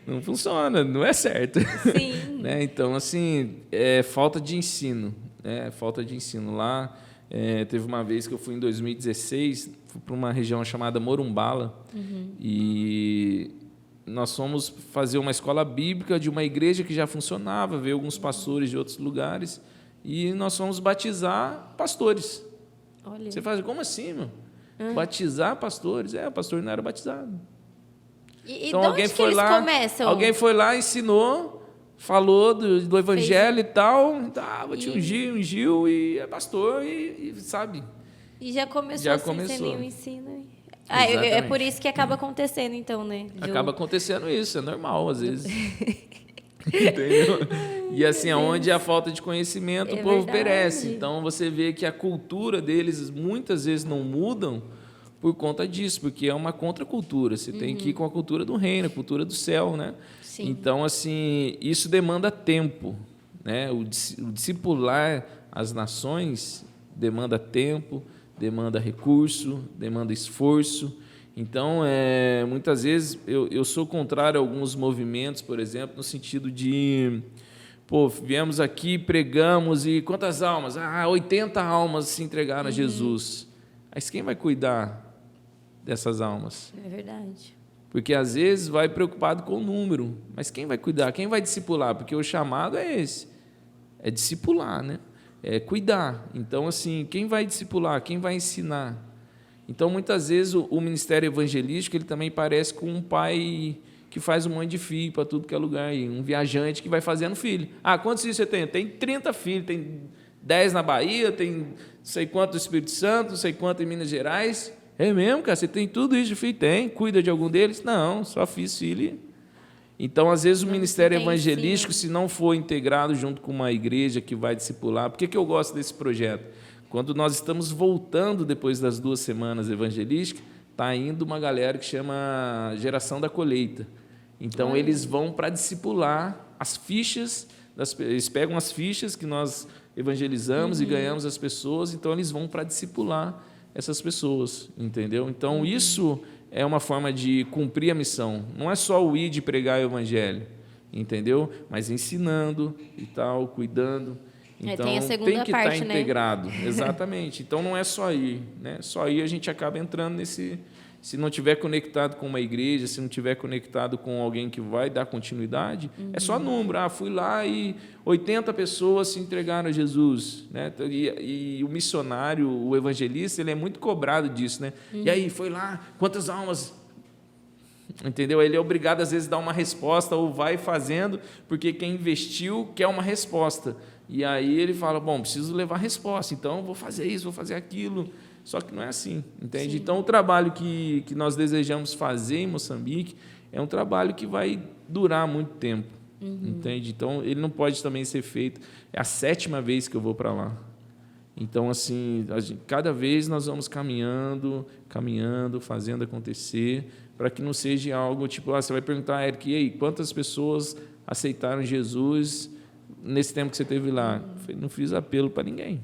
Não funciona, não é certo. Sim. Né? Então, assim, é falta de ensino. Falta de ensino. Lá, Teve uma vez que eu fui em 2016, fui para uma região chamada Morumbala, e nós fomos fazer uma escola bíblica de uma igreja que já funcionava, veio alguns pastores de outros lugares, e nós fomos batizar pastores. Olha. Você fala, como assim, meu? Batizar pastores? O pastor não era batizado. E Então de alguém onde que foi eles lá, começam? alguém foi lá, ensinou, falou do evangelho e tal, vou te ungir, ungiu e é pastor e sabe. E já começou Já assim, começou. sem nenhum ensino. É Exatamente. por isso que acaba acontecendo, então, né? Acaba acontecendo isso, é normal às vezes. Entendeu? E assim, aonde há falta de conhecimento, o povo verdade. perece. Então você vê que a cultura deles muitas vezes não mudam por conta disso, porque é uma contracultura. Você tem que ir com a cultura do reino, a cultura do céu, né? Sim. Então, assim, isso demanda tempo, né? O discipular as nações demanda tempo, demanda recurso, demanda esforço. Então, muitas vezes, eu sou contrário a alguns movimentos, por exemplo, no sentido de, viemos aqui, pregamos, e quantas almas? 80 almas se entregaram a Jesus. Mas quem vai cuidar dessas almas? É verdade. Porque, às vezes, vai preocupado com o número, mas quem vai cuidar? Quem vai discipular? Porque o chamado é esse, é discipular, né? É cuidar. Então, assim, quem vai discipular? Quem vai ensinar? Então, muitas vezes, o ministério evangelístico ele também parece com um pai que faz um monte de filho para tudo que é lugar, e um viajante que vai fazendo filho. Quantos filhos você tem? Tem 30 filhos, tem 10 na Bahia, tem não sei quanto no Espírito Santo, não sei quanto em Minas Gerais. É mesmo, cara? Você tem tudo isso de filho? Tem. Cuida de algum deles? Não, só fiz filho. Então, às vezes, o ministério evangelístico, se não for integrado junto com uma igreja que vai discipular, por que eu gosto desse projeto? Quando nós estamos voltando depois das 2 semanas evangelísticas, está indo uma galera que chama Geração da Colheita. Então, eles vão para discipular as fichas, eles pegam as fichas que nós evangelizamos e ganhamos as pessoas, então eles vão para discipular essas pessoas, entendeu? Então, isso é uma forma de cumprir a missão. Não é só o ir de pregar o evangelho, entendeu? Mas ensinando e tal, cuidando. Então, tem a segunda tem que parte, estar integrado. Exatamente. Então, não é só ir, né? Só ir a gente acaba entrando nesse... Se não tiver conectado com uma igreja, se não tiver conectado com alguém que vai dar continuidade, é só número. Fui lá e 80 pessoas se entregaram a Jesus, né? E o missionário, o evangelista, ele é muito cobrado disso, né? E aí, foi lá, quantas almas? Entendeu? Ele é obrigado, às vezes, a dar uma resposta ou vai fazendo, porque quem investiu quer uma resposta. E aí ele fala, preciso levar resposta, então vou fazer isso, vou fazer aquilo. Só que não é assim, entende? Sim. Então, o trabalho que nós desejamos fazer em Moçambique é um trabalho que vai durar muito tempo, entende? Então, ele não pode também ser feito... É a 7ª vez que eu vou para lá. Então, assim, cada vez nós vamos caminhando, fazendo acontecer, para que não seja algo tipo... você vai perguntar, Eric, e aí, quantas pessoas aceitaram Jesus nesse tempo que você esteve lá? Eu não fiz apelo para ninguém.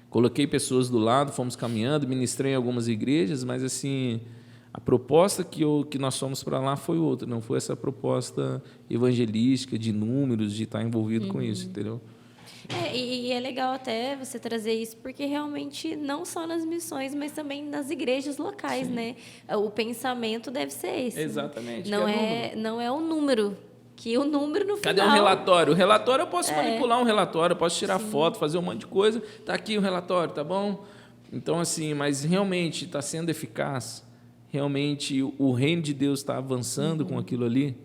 Coloquei pessoas do lado, fomos caminhando, ministrei em algumas igrejas, mas assim, a proposta que nós fomos para lá foi outra, não foi essa proposta evangelística, de números, de estar envolvido com isso, entendeu? E é legal até você trazer isso, porque realmente não só nas missões, mas também nas igrejas locais, né? O pensamento deve ser esse. Exatamente. Né? Não é o número. Que o número no final... Cadê um relatório? O relatório eu posso manipular um relatório, eu posso tirar foto, fazer um monte de coisa. Está aqui o relatório, tá bom? Então, assim, mas realmente está sendo eficaz? Realmente o reino de Deus está avançando com aquilo ali?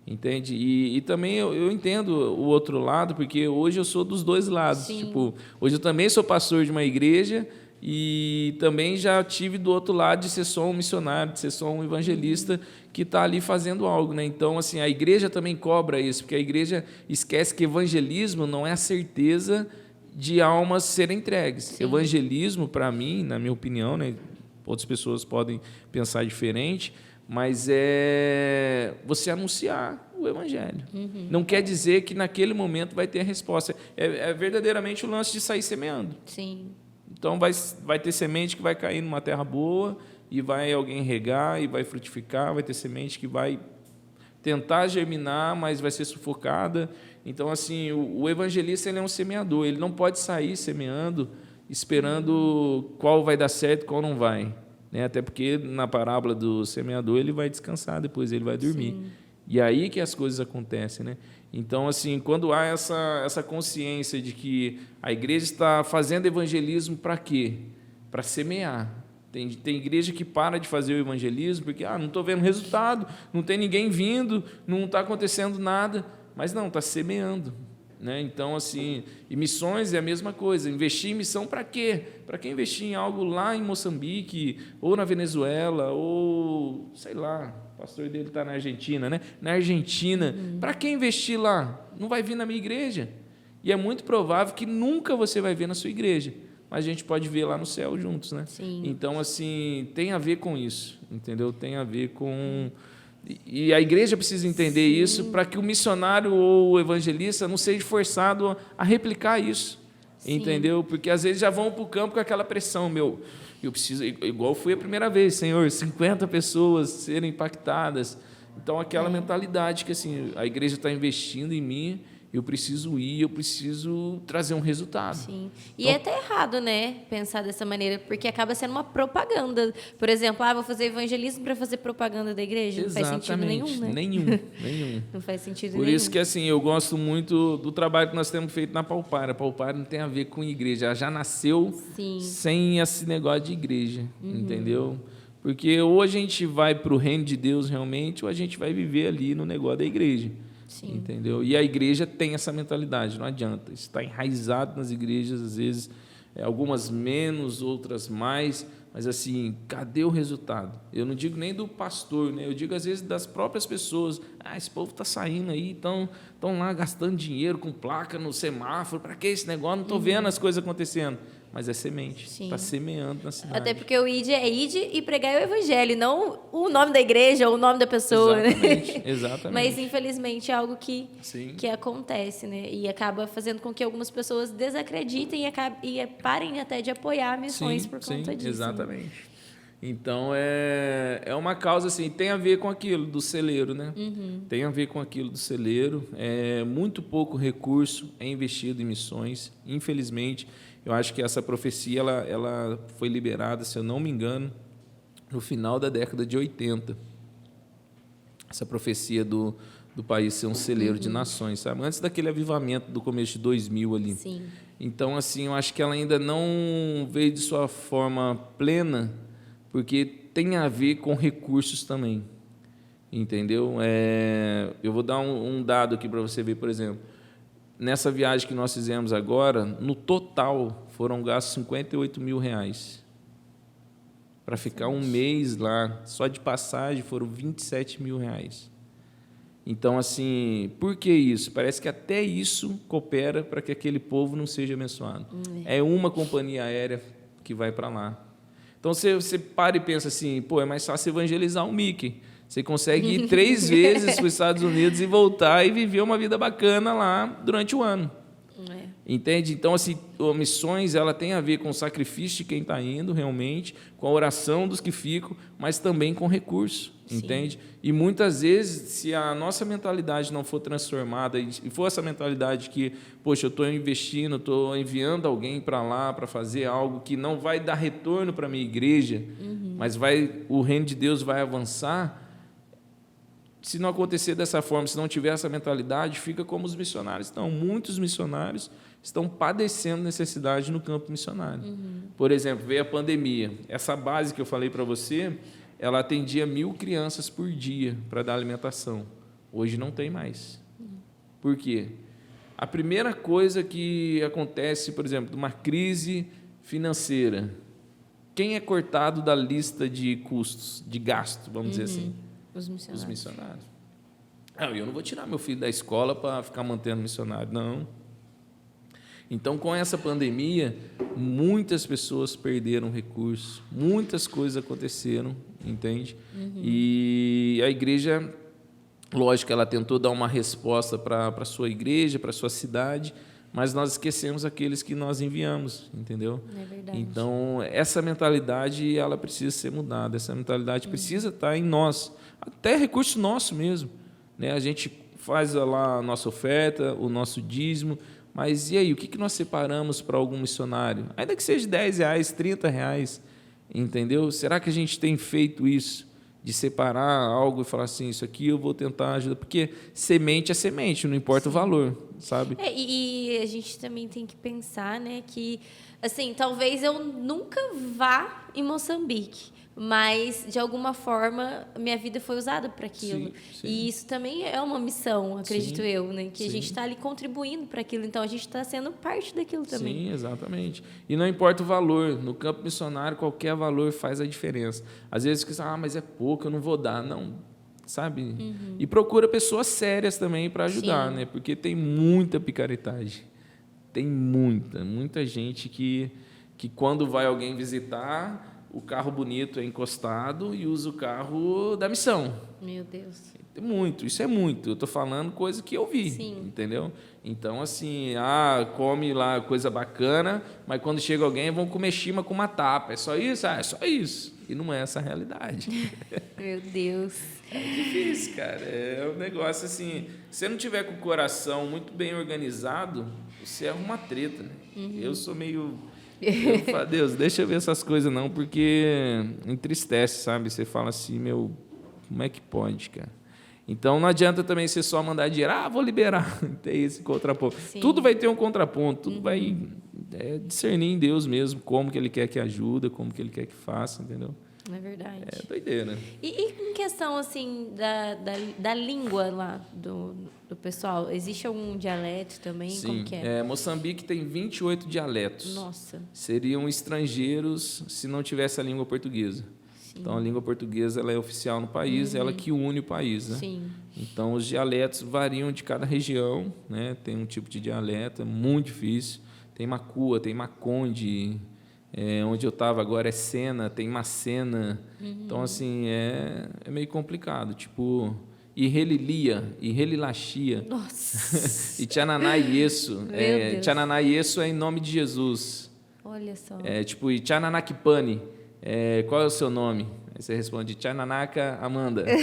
Entende? E também eu entendo o outro lado, porque hoje eu sou dos dois lados. Tipo, hoje eu também sou pastor de uma igreja e também já tive do outro lado de ser só um missionário, de ser só um evangelista que está ali fazendo algo, né? Então, assim, a igreja também cobra isso, porque a igreja esquece que evangelismo não é a certeza de almas serem entregues. Sim. Evangelismo, para mim, na minha opinião, né? Outras pessoas podem pensar diferente, mas é você anunciar o evangelho. Não quer dizer que naquele momento vai ter a resposta. É verdadeiramente o lance de sair semeando. Sim. Então, vai ter semente que vai cair numa terra boa e vai alguém regar e vai frutificar, vai ter semente que vai tentar germinar, mas vai ser sufocada. Então, assim, o evangelista ele é um semeador, ele não pode sair semeando esperando qual vai dar certo e qual não vai. Né? Até porque na parábola do semeador ele vai descansar, depois ele vai dormir. Sim. E aí que as coisas acontecem. Né? Então, assim, quando há essa consciência de que a igreja está fazendo evangelismo para quê? Para semear. Tem igreja que para de fazer o evangelismo porque não estou vendo resultado, não tem ninguém vindo, não está acontecendo nada. Mas não, está semeando. Né? Então, assim, e missões é a mesma coisa. Investir em missão para quê? Para que investir em algo lá em Moçambique, ou na Venezuela, ou, sei lá, o pastor dele está na Argentina, né? Na Argentina, para que investir lá? Não vai vir na minha igreja. E é muito provável que nunca você vai ver na sua igreja, mas a gente pode ver lá no céu juntos, né? Sim. Então, assim, tem a ver com isso, entendeu? Tem a ver com... E a igreja precisa entender Sim. isso para que o missionário ou o evangelista não seja forçado a replicar isso, Sim. entendeu? Porque às vezes já vão para o campo com aquela pressão, eu preciso, igual fui a primeira vez, Senhor, 50 pessoas serem impactadas. Então, aquela mentalidade que assim, a igreja está investindo em mim, eu preciso ir, eu preciso trazer um resultado. Sim. E então, é até errado, né, pensar dessa maneira, porque acaba sendo uma propaganda. Por exemplo, vou fazer evangelismo para fazer propaganda da igreja. Não faz sentido nenhum, né? Nenhum. Não faz sentido nenhum. Por isso que, assim, eu gosto muito do trabalho que nós temos feito na Palpar. A Palpar não tem a ver com igreja, ela já nasceu Sim. sem esse negócio de igreja, entendeu? Porque ou a gente vai para o reino de Deus realmente, ou a gente vai viver ali no negócio da igreja. Sim. Entendeu? E a igreja tem essa mentalidade, não adianta. Isso está enraizado nas igrejas, às vezes, algumas menos, outras mais, mas assim, cadê o resultado? Eu não digo nem do pastor, né? Eu digo às vezes das próprias pessoas. Esse povo está saindo aí, estão lá gastando dinheiro com placa no semáforo, para que esse negócio? Não estou vendo as coisas acontecendo. Mas é semente, está semeando na cidade. Até porque o ID é ID e pregar o evangelho, não o nome da igreja ou o nome da pessoa. Exatamente, né? Exatamente. Mas, infelizmente, é algo que acontece, né? E acaba fazendo com que algumas pessoas desacreditem e parem até de apoiar missões por conta disso. Exatamente. Né? Então, é uma causa, assim, tem a ver com aquilo do celeiro, né? Tem a ver com aquilo do celeiro. Muito pouco recurso é investido em missões, infelizmente. Eu acho que essa profecia ela foi liberada, se eu não me engano, no final da década de 80. Essa profecia do país ser um celeiro de nações, sabe? Antes daquele avivamento do começo de 2000 ali. Sim. Então, assim, eu acho que ela ainda não veio de sua forma plena, porque tem a ver com recursos também, entendeu? Eu vou dar um dado aqui para você ver, por exemplo. Nessa viagem que nós fizemos agora, no total, foram gastos R$58 mil. Para ficar um mês lá, só de passagem, foram R$27 mil. Então, assim, por que isso? Parece que até isso coopera para que aquele povo não seja abençoado. É uma companhia aérea que vai para lá. Então, você para e pensa assim, é mais fácil evangelizar um Mickey. Você consegue ir 3 vezes para os Estados Unidos e voltar e viver uma vida bacana lá durante o ano. Entende? Então, assim, missões ela tem a ver com o sacrifício de quem está indo realmente, com a oração dos que ficam, mas também com recurso. Entende? E muitas vezes, se a nossa mentalidade não for transformada e for essa mentalidade que, poxa, eu estou investindo, estou enviando alguém para lá para fazer algo que não vai dar retorno para a minha igreja, mas o reino de Deus vai avançar. Se não acontecer dessa forma, se não tiver essa mentalidade, fica como os missionários estão. Muitos missionários estão padecendo necessidade no campo missionário. Por exemplo, veio a pandemia. Essa base que eu falei para você, ela atendia 1.000 crianças por dia para dar alimentação. Hoje não tem mais. Por quê? A primeira coisa que acontece, por exemplo, de uma crise financeira, quem é cortado da lista de custos, de gasto, vamos dizer assim? Os missionários. Eu não vou tirar meu filho da escola para ficar mantendo missionário, não. Então, com essa pandemia, muitas pessoas perderam recursos, muitas coisas aconteceram, entende? E a igreja, lógico, ela tentou dar uma resposta para a sua igreja, para a sua cidade, mas nós esquecemos aqueles que nós enviamos, entendeu? É verdade. Então, essa mentalidade ela precisa ser mudada, essa mentalidade precisa estar em nós, até recurso nosso mesmo. Né? A gente faz lá a nossa oferta, o nosso dízimo, Mas e aí, o que nós separamos para algum missionário? Ainda que seja R$10, R$30, entendeu? Será que a gente tem feito isso? De separar algo e falar assim, isso aqui eu vou tentar ajudar. Porque semente é semente, não importa o valor, sabe? E a gente também tem que pensar, né, que, assim, talvez eu nunca vá em Moçambique, mas, de alguma forma, minha vida foi usada para aquilo. Sim, sim. E isso também é uma missão, acredito Sim, eu, né? Que a sim. gente está ali contribuindo para aquilo. Então, a gente está sendo parte daquilo também. Sim, exatamente. E não importa o valor. No campo missionário, qualquer valor faz a diferença. Às vezes, você fala, mas é pouco, eu não vou dar. Não, sabe? E procura pessoas sérias também para ajudar, Sim. né? Porque tem muita picaretagem. Tem muita gente que quando vai alguém visitar, o carro bonito é encostado e usa o carro da missão. Meu Deus. Isso é muito. Eu estou falando coisa que eu vi, Sim. entendeu? Então, assim, come lá coisa bacana, mas quando chega alguém, vão comer chima com uma tapa. É só isso? É só isso. E não é essa a realidade. Meu Deus. É difícil, cara. É um negócio assim, se você não tiver com o coração muito bem organizado, você arruma treta, né? Eu sou meio... Eu falo, Deus, deixa eu ver essas coisas não, porque entristece, sabe? Você fala assim, como é que pode, cara? Então, não adianta também você só mandar dinheiro, vou liberar, tem esse contraponto. Sim. Tudo vai ter um contraponto, tudo vai discernir em Deus mesmo, como que Ele quer que ajude, como que Ele quer que faça, entendeu? É verdade. É doideira. E em questão, assim, da língua lá do pessoal, existe algum dialeto também? Sim, Como que é? Moçambique tem 28 dialetos. Nossa. Seriam estrangeiros se não tivesse a língua portuguesa. Sim. Então, a língua portuguesa ela é oficial no país, ela que une o país, né? Sim. Então, os dialetos variam de cada região, né? Tem um tipo de dialeto, é muito difícil. Tem Macua, tem Maconde, onde eu estava agora é Sena, tem Macena. Então, assim, é meio complicado. Tipo, Irrelilia, Irrelilachia. Nossa. E Tchananaiesso. Deus. Tchananaiesso é em nome de Jesus. Olha só. Tipo, Tchananakipani. Qual é o seu nome? Aí você responde, Tchananaka Amanda. Meu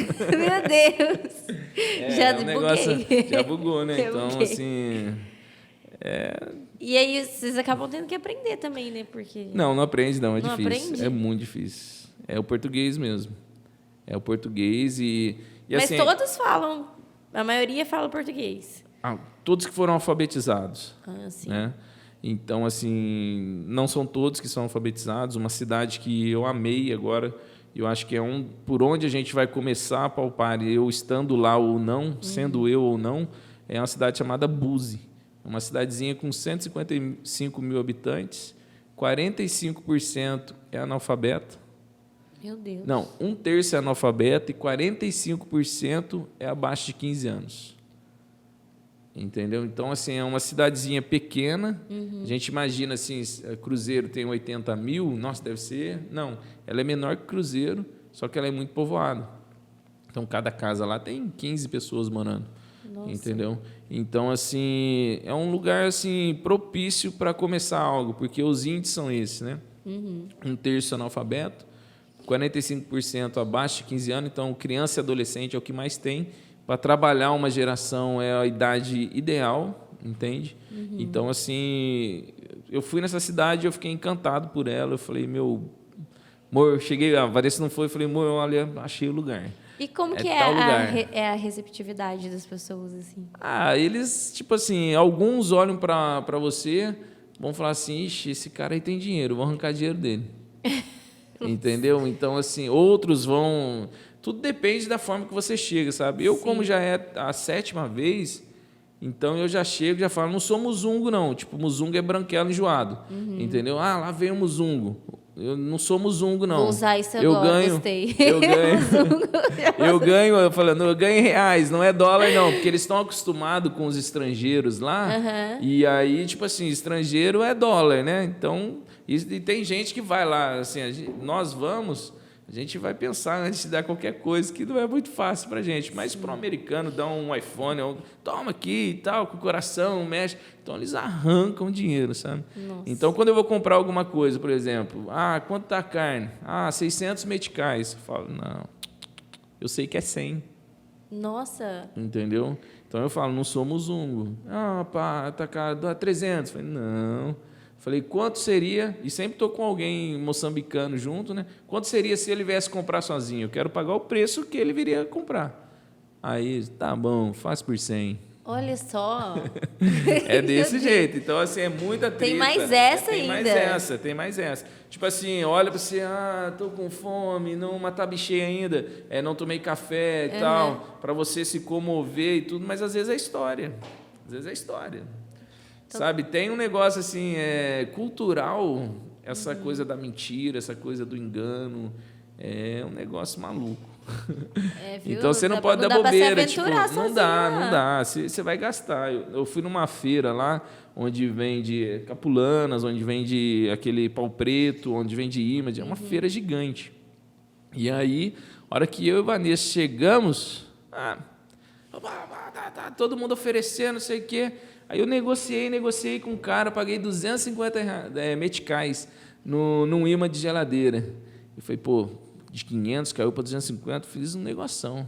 Deus. Já buguei. Negócio, já bugou, né? Já Então, buguei. assim... E aí vocês acabam tendo que aprender também, né? Porque... Não aprende, não. É Não difícil. aprende? É muito difícil. É o português mesmo. É o português e Mas assim, todos falam, a maioria fala português. todos que foram alfabetizados. Sim. Né? Então, assim, não são todos que são alfabetizados. Uma cidade que eu amei agora, eu acho que é por onde a gente vai começar a palpar, eu estando lá ou não, sendo eu ou não, é uma cidade chamada Buzi. É uma cidadezinha com 155 mil habitantes, 45% é analfabeto. Meu Deus. Não, 1/3 é analfabeto e 45% é abaixo de 15 anos. Entendeu? Então, assim, é uma cidadezinha pequena. A gente imagina, assim, Cruzeiro tem 80 mil, nossa, deve ser... Não, ela é menor que Cruzeiro, só que ela é muito povoada. Então, cada casa lá tem 15 pessoas morando. Nossa. Entendeu? Então, assim, é um lugar, assim, propício para começar algo, porque os índices são esses, né? 1/3 analfabeto, 45% abaixo de 15 anos, então criança e adolescente é o que mais tem. Para trabalhar uma geração é a idade ideal, entende? Então, assim, eu fui nessa cidade, eu fiquei encantado por ela, eu falei, meu amor, eu cheguei, a Vanessa não foi, eu falei, amor, olha, achei o lugar. E como que tal lugar. é a receptividade das pessoas, assim? Eles, tipo assim, alguns olham para você, vão falar assim, ixi, esse cara aí tem dinheiro, vou arrancar dinheiro dele. Entendeu? Então, assim, outros vão... Tudo depende da forma que você chega, sabe? Eu, como já é a 7ª vez, então eu já chego, já falo, não sou muzungo, não. Tipo, muzungo é branquelo enjoado. Entendeu? Lá vem o muzungo. Eu não sou muzungo, não. Vou usar isso eu agora, ganho, gostei. Eu ganho, eu ganho em reais, não é dólar, não. Porque eles estão acostumados com os estrangeiros lá. E aí, tipo assim, estrangeiro é dólar, né? Então, e tem gente que vai lá, assim, nós vamos... A gente vai pensar antes de dar qualquer coisa, que não é muito fácil para a gente. Mas para o americano dar um iPhone, toma aqui e tal, com o coração, mexe. Então, eles arrancam dinheiro, sabe? Nossa. Então, quando eu vou comprar alguma coisa, por exemplo, quanto está a carne? 600 meticais. Eu falo, não, eu sei que é 100. Nossa. Entendeu? Então eu falo, não somos um. Ah, pá, tá caro, dá 300. Falei, não. Falei, quanto seria? E sempre estou com alguém moçambicano junto, né? Quanto seria se ele viesse comprar sozinho? Eu quero pagar o preço que ele viria comprar. Aí, tá bom, faz por 100. Olha só. É desse jeito. Então, assim, é muita treta. Tem mais essa tem ainda. Tem mais essa. Tipo assim, olha pra você, tô com fome, não matar bichei ainda, não tomei café e tal, pra você se comover e tudo, mas às vezes é história. Às vezes é história. Então, sabe, tem um negócio assim, cultural, essa coisa da mentira, essa coisa do engano, é um negócio maluco. Então você não pode dar bobeira, tipo, não dá. Você vai gastar. Eu fui numa feira lá, onde vende capulanas, onde vende aquele pau preto, onde vende imã, é uma feira gigante. E aí, a hora que eu e a Vanessa chegamos, todo mundo oferecendo, não sei o quê. Aí eu negociei com o cara, paguei 250 meticais num imã de geladeira. Eu falei, pô, de 500 caiu para 250, fiz um negoção.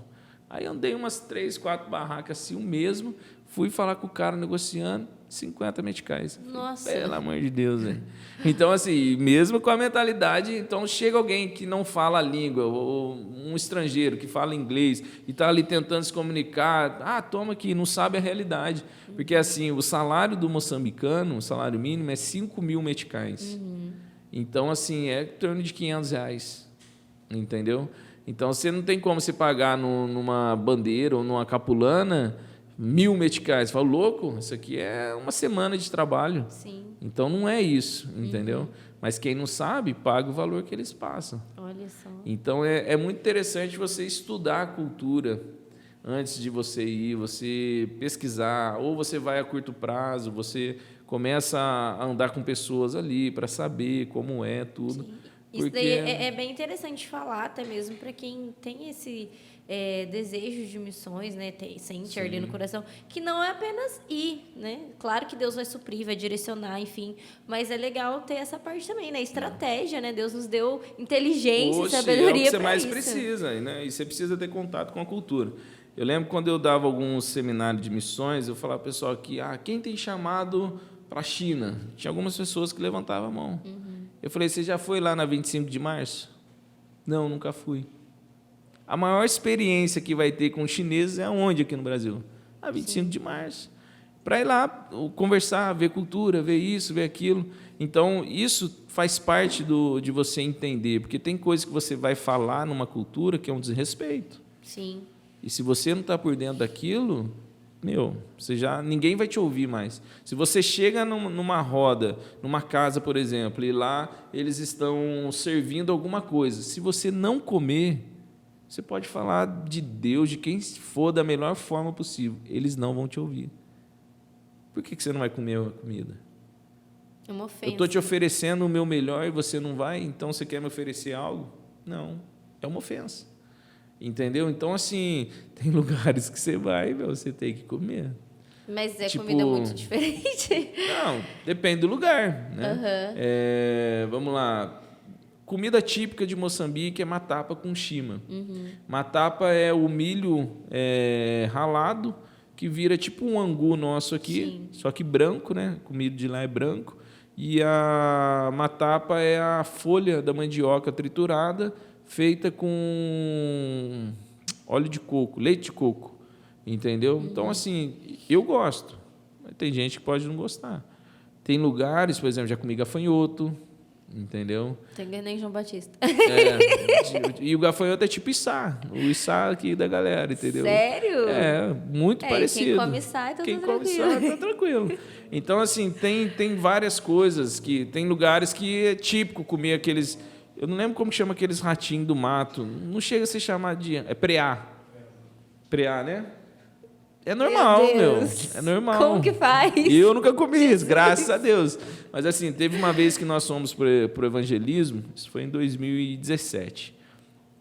Aí andei umas 3, 4 barracas assim, o mesmo, fui falar com o cara negociando, 50 meticais. Nossa. Pelo amor de Deus, velho. Então, assim, mesmo com a mentalidade, então chega alguém que não fala a língua, ou um estrangeiro que fala inglês, e está ali tentando se comunicar, toma aqui, não sabe a realidade. Porque, assim, o salário do moçambicano, o salário mínimo é 5.000 meticais. Então, assim, é em torno de R$500. Entendeu? Então, você não tem como você pagar numa bandeira ou numa capulana 1.000 meticais. Você fala, louco, isso aqui é uma semana de trabalho. Sim. Então, não é isso, entendeu? Mas quem não sabe, paga o valor que eles passam. Olha só. Então, é muito interessante você estudar a cultura antes de você ir, você pesquisar, ou você vai a curto prazo, você começa a andar com pessoas ali para saber como é tudo. Sim. Isso daí é bem interessante falar, até mesmo para quem tem esse desejo de missões, né? Sente ali no coração, que não é apenas ir, né? Claro que Deus vai suprir, vai direcionar, enfim, mas é legal ter essa parte também, né? Estratégia, né? Deus nos deu inteligência e sabedoria para isso. É o que você mais precisa, né? E você precisa ter contato com a cultura. Eu lembro quando eu dava alguns seminários de missões, eu falava para o pessoal aqui, quem tem chamado para a China? Tinha algumas pessoas que levantavam a mão. Eu falei, você já foi lá na 25 de março? Não, nunca fui. A maior experiência que vai ter com os chineses é aonde aqui no Brasil? A 25 de março. Para ir lá conversar, ver cultura, ver isso, ver aquilo. Então, isso faz parte de você entender, porque tem coisas que você vai falar numa cultura que é um desrespeito. Sim. E se você não está por dentro daquilo, ninguém vai te ouvir mais. Se você chega numa roda, numa casa, por exemplo, e lá eles estão servindo alguma coisa, se você não comer, você pode falar de Deus, de quem for, da melhor forma possível, eles não vão te ouvir. Por que você não vai comer a comida? É uma ofensa. Eu estou te oferecendo o meu melhor e você não vai, então você quer me oferecer algo? Não, é uma ofensa. Entendeu? Então, assim, tem lugares que você vai, você tem que comer. Mas comida muito diferente? Não, depende do lugar, né? Vamos lá. Comida típica de Moçambique é matapa com chima. Matapa é o milho ralado, que vira tipo um angu nosso aqui, só que branco, né? O milho de lá é branco. E a matapa é a folha da mandioca triturada, feita com óleo de coco, leite de coco, entendeu? Então, assim, eu gosto, mas tem gente que pode não gostar. Tem lugares, por exemplo, já comi gafanhoto, entendeu? Tem nem João Batista. E o gafanhoto é tipo içá, o içá aqui da galera, entendeu? Sério? Muito parecido. Quem come içá, tá quem tranquilo. come içá, tá tranquilo. Então, assim, tem várias coisas, tem lugares que é típico comer aqueles... Eu não lembro como chama aqueles ratinhos do mato. Não chega a ser chamado de... É preá. Preá, né? É normal, É normal. Como que faz? Eu nunca comi isso, graças a Deus. Mas, assim, teve uma vez que nós fomos para o evangelismo, isso foi em 2017.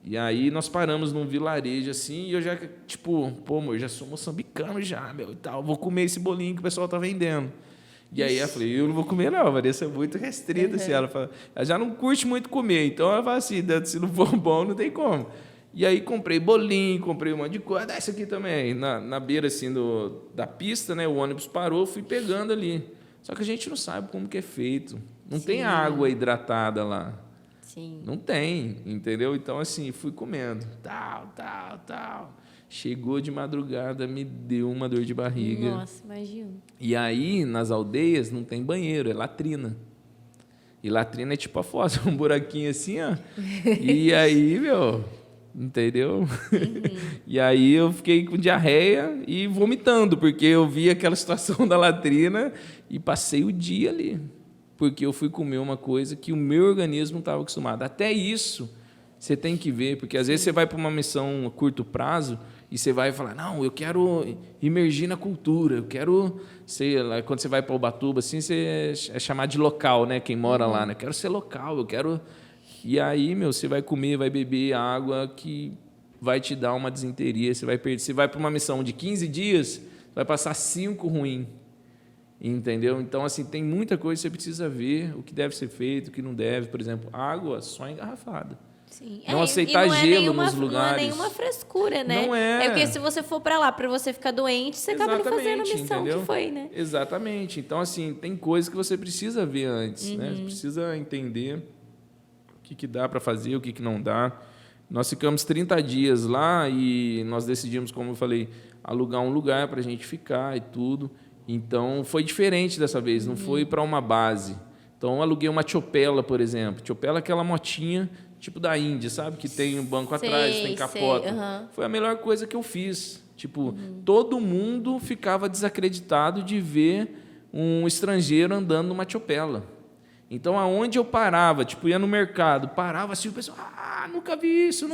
E aí nós paramos num vilarejo, assim, e eu já, tipo, eu já sou moçambicano já, e tal. Vou comer esse bolinho que o pessoal tá vendendo. E aí eu falei, eu não vou comer não, a Vanessa é muito restrita, assim, ela já não curte muito comer, então ela fala assim, se não for bom, não tem como. E aí comprei bolinho, comprei um monte de coisa. Essa aqui também, na beira assim da pista, né? O ônibus parou, fui pegando ali. Só que a gente não sabe como que é feito. Não tem água hidratada lá. Sim. Não tem, entendeu? Então, assim, fui comendo. Tal. Chegou de madrugada, me deu uma dor de barriga. Nossa, imagino. E aí, nas aldeias, não tem banheiro, é latrina. E latrina é tipo a fossa, um buraquinho assim, ó. E aí, meu, entendeu? E aí eu fiquei com diarreia e vomitando, porque eu vi aquela situação da latrina e passei o dia ali. Porque eu fui comer uma coisa que o meu organismo não estava acostumado. Até isso você tem que ver, porque às vezes você vai para uma missão a curto prazo e você vai falar, não, eu quero imergir na cultura, eu quero, sei lá, quando você vai para Ubatuba, assim, você é chamado de local, né? Quem mora lá, né? Eu quero ser local, eu quero... E aí, meu, você vai comer, vai beber água que vai te dar uma desinteria, você vai perder. Você vai para uma missão de 15 dias, vai passar 5 ruim. Entendeu? Então, assim, tem muita coisa que você precisa ver, o que deve ser feito, o que não deve. Por exemplo, água só engarrafada. Sim. Não aceitar gelo nos lugares. Não é nenhuma frescura, né? Não é. É porque se você for para lá para você ficar doente, você acaba não fazendo a missão entendeu? que foi, né? Exatamente. Então, assim, tem coisas que você precisa ver antes, né? Você precisa entender o que dá para fazer, o que não dá. Nós ficamos 30 dias lá e nós decidimos, como eu falei, alugar um lugar para a gente ficar e tudo. Então, foi diferente dessa vez, não foi para uma base. Então, eu aluguei uma Chopela, por exemplo. Chopela é aquela motinha tipo da Índia, sabe? Que tem um banco atrás, tem capota. Foi a melhor coisa que eu fiz. Tipo, todo mundo ficava desacreditado de ver um estrangeiro andando numa Chopela. Então, aonde eu parava, tipo, ia no mercado, parava assim, o pessoal, nunca vi isso.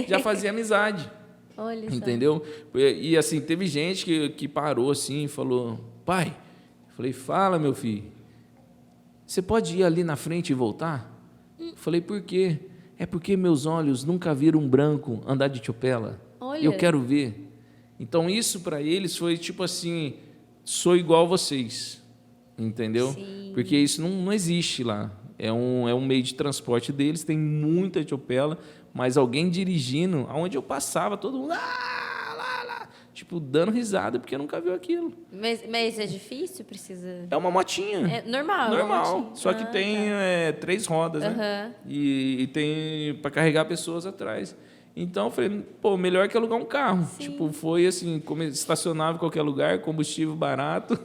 Já fazia amizade. Olha só. Entendeu? E assim, teve gente que parou assim e falou, pai, eu falei, fala, meu filho, você pode ir ali na frente e voltar? Eu falei, por quê? É porque meus olhos nunca viram um branco andar de Chopela. Olha. Eu quero ver. Então, isso para eles foi tipo assim, sou igual a vocês. Entendeu? Sim. Porque isso não existe lá. É um meio de transporte deles, tem muita Chopela, mas alguém dirigindo, aonde eu passava, todo mundo lá, tipo, dando risada, porque nunca viu aquilo. Mas é difícil? Precisa... É uma motinha. É normal. Normal, só que tem 3 rodas, né? E tem para carregar pessoas atrás. Então, eu falei, pô, melhor que alugar um carro. Sim. Tipo, foi assim, estacionava em qualquer lugar, combustível barato.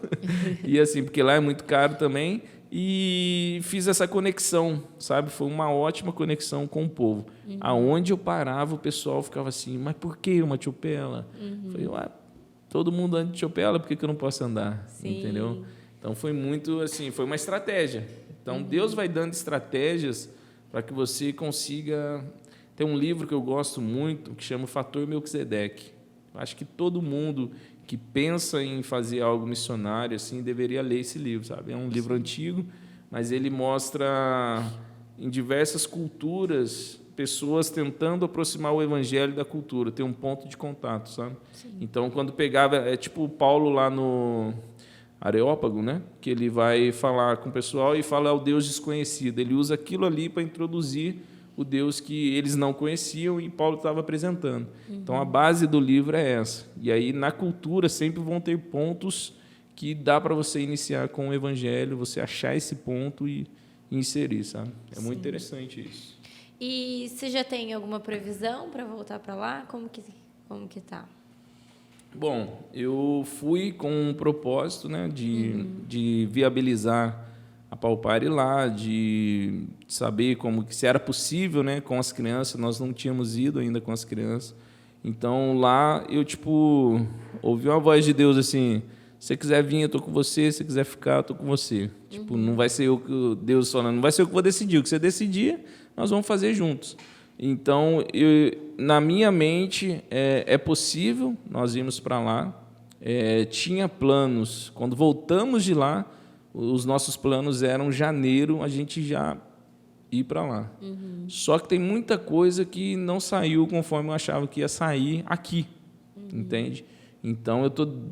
E assim, porque lá é muito caro também. E fiz essa conexão, sabe? Foi uma ótima conexão com o povo. Aonde eu parava, o pessoal ficava assim, mas por que uma Chopela? Falei, todo mundo anda de Chopela, por que eu não posso andar? Sim. Entendeu? Então, foi muito assim, foi uma estratégia. Então, Deus vai dando estratégias para que você consiga... Tem um livro que eu gosto muito, que chama O Fator Melquisedeque. Acho que todo mundo que pensa em fazer algo missionário assim deveria ler esse livro, sabe? É um livro antigo, mas ele mostra em diversas culturas pessoas tentando aproximar o evangelho da cultura, ter um ponto de contato, sabe? Sim. Então, quando pegava, é tipo o Paulo lá no Areópago, né? Que ele vai falar com o pessoal e fala ao Deus desconhecido. Ele usa aquilo ali para introduzir o Deus que eles não conheciam e Paulo estava apresentando. Então, a base do livro é essa. E aí, na cultura, sempre vão ter pontos que dá para você iniciar com o evangelho, você achar esse ponto e inserir, sabe? É muito interessante isso. E você já tem alguma previsão para voltar para lá? Como que tá? Bom, eu fui com um propósito, né, de viabilizar a Palpare lá, de saber se era possível, né, com as crianças. Nós não tínhamos ido ainda com as crianças. Então, lá, eu, ouvi uma voz de Deus assim, se você quiser vir, eu estou com você, se você quiser ficar, eu estou com você. Não vai ser Deus falando, não vai ser eu que vou decidir. O que você decidir, nós vamos fazer juntos. Então, na minha mente, é possível nós irmos para lá. Tinha planos. Quando voltamos de lá, os nossos planos eram janeiro, a gente já ir para lá. Só que tem muita coisa que não saiu conforme eu achava que ia sair aqui, entende? Então,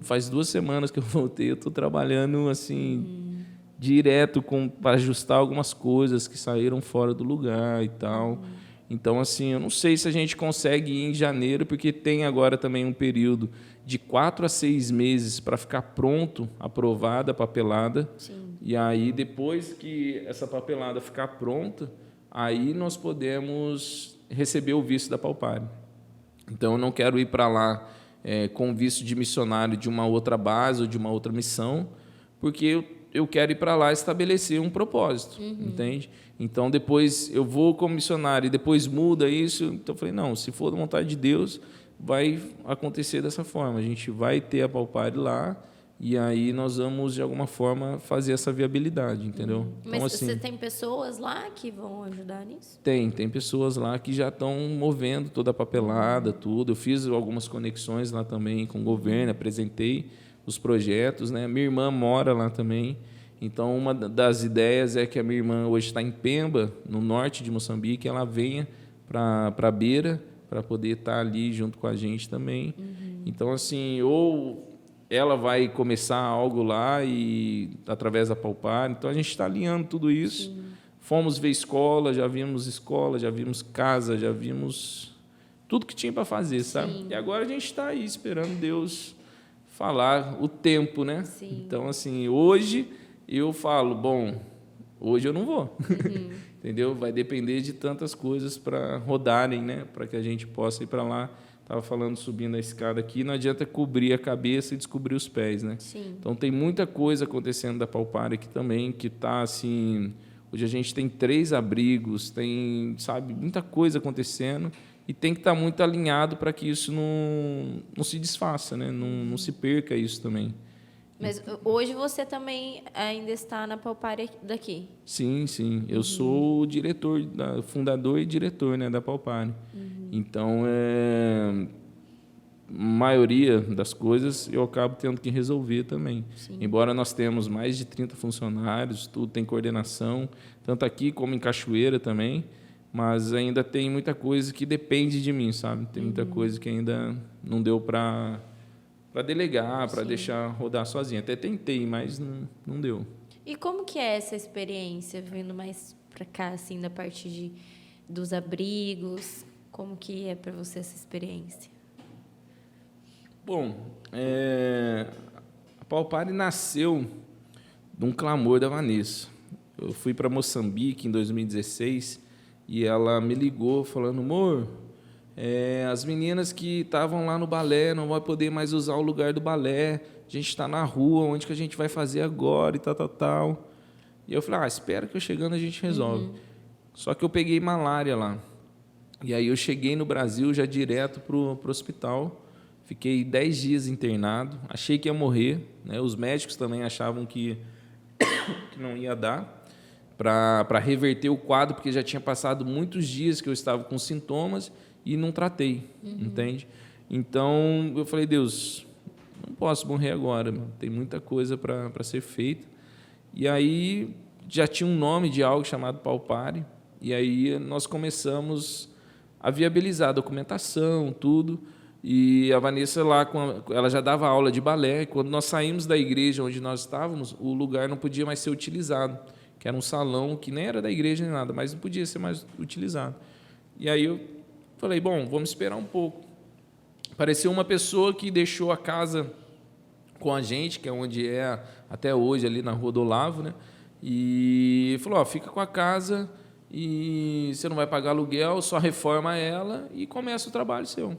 faz 2 semanas que eu voltei, eu estou trabalhando assim, direto para ajustar algumas coisas que saíram fora do lugar e tal. Então, assim, eu não sei se a gente consegue ir em janeiro, porque tem agora também um período de 4 a 6 meses para ficar pronto, aprovada a papelada. Sim. E aí, depois que essa papelada ficar pronta, aí nós podemos receber o visto da Palpare. Então, eu não quero ir para lá com visto de missionário de uma outra base ou de uma outra missão, porque eu quero ir para lá estabelecer um propósito, entende? Então, depois eu vou como missionário e depois muda isso. Então, eu falei, não, se for da vontade de Deus, vai acontecer dessa forma. A gente vai ter a Palpare lá e aí nós vamos, de alguma forma, fazer essa viabilidade, entendeu? Mas então, assim, você tem pessoas lá que vão ajudar nisso? tem pessoas lá que já estão movendo toda a papelada, tudo. Eu fiz algumas conexões lá também com o governo, apresentei os projetos, né? Minha irmã mora lá também. Então, uma das ideias é que a minha irmã hoje está em Pemba, no norte de Moçambique, ela venha para Beira, para poder estar ali junto com a gente também. Então, assim, ou ela vai começar algo lá e através da Palpare. Então, a gente está alinhando tudo isso. Sim. Fomos ver escola, já vimos casa, já vimos tudo que tinha para fazer, sabe? Sim. E agora a gente está aí esperando Deus falar o tempo, né? Sim. Então, assim, hoje eu falo, bom, hoje eu não vou, entendeu? Vai depender de tantas coisas para rodarem, né? Para que a gente possa ir para lá. Estava falando, subindo a escada aqui, não adianta cobrir a cabeça e descobrir os pés, né? Sim. Então, tem muita coisa acontecendo da Palpare aqui também, que está, assim... Hoje a gente tem 3 abrigos, tem, sabe, muita coisa acontecendo e tem que estar muito alinhado para que isso não se desfaça, né? Não se perca isso também. Mas hoje você também ainda está na Palpare daqui? Sim. Eu sou o diretor, fundador e diretor, né, da Palpare. Então, a maioria das coisas eu acabo tendo que resolver também. Sim. Embora nós temos mais de 30 funcionários, tudo tem coordenação, tanto aqui como em Cachoeira também, mas ainda tem muita coisa que depende de mim, sabe? Tem muita coisa que ainda não deu para delegar, para deixar rodar sozinho. Até tentei, mas não deu. E como que é essa experiência, vindo mais para cá, assim, da parte dos abrigos? Como que é para você essa experiência? Bom, a Palpare nasceu de um clamor da Vanessa. Eu fui para Moçambique em 2016 e ela me ligou falando, amor, as meninas que estavam lá no balé não vão poder mais usar o lugar do balé, a gente está na rua, onde que a gente vai fazer agora e tal. E eu falei, espera que eu chegando a gente resolve. Só que eu peguei malária lá. E aí eu cheguei no Brasil já direto para o hospital, fiquei 10 dias internado, achei que ia morrer, né? Os médicos também achavam que não ia dar para reverter o quadro, porque já tinha passado muitos dias que eu estava com sintomas e não tratei, entende? Então, eu falei, Deus, não posso morrer agora, tem muita coisa para ser feita. E aí já tinha um nome de algo chamado Palpare, e aí nós começamos a viabilizar a documentação, tudo. E a Vanessa lá, ela já dava aula de balé. Quando nós saímos da igreja onde nós estávamos, o lugar não podia mais ser utilizado, que era um salão que nem era da igreja nem nada, mas não podia ser mais utilizado. E aí eu falei, bom, vamos esperar um pouco. Apareceu uma pessoa que deixou a casa com a gente, que é onde é até hoje, ali na Rua do Olavo, né? E falou, fica com a casa e você não vai pagar aluguel, só reforma ela e começa o trabalho seu.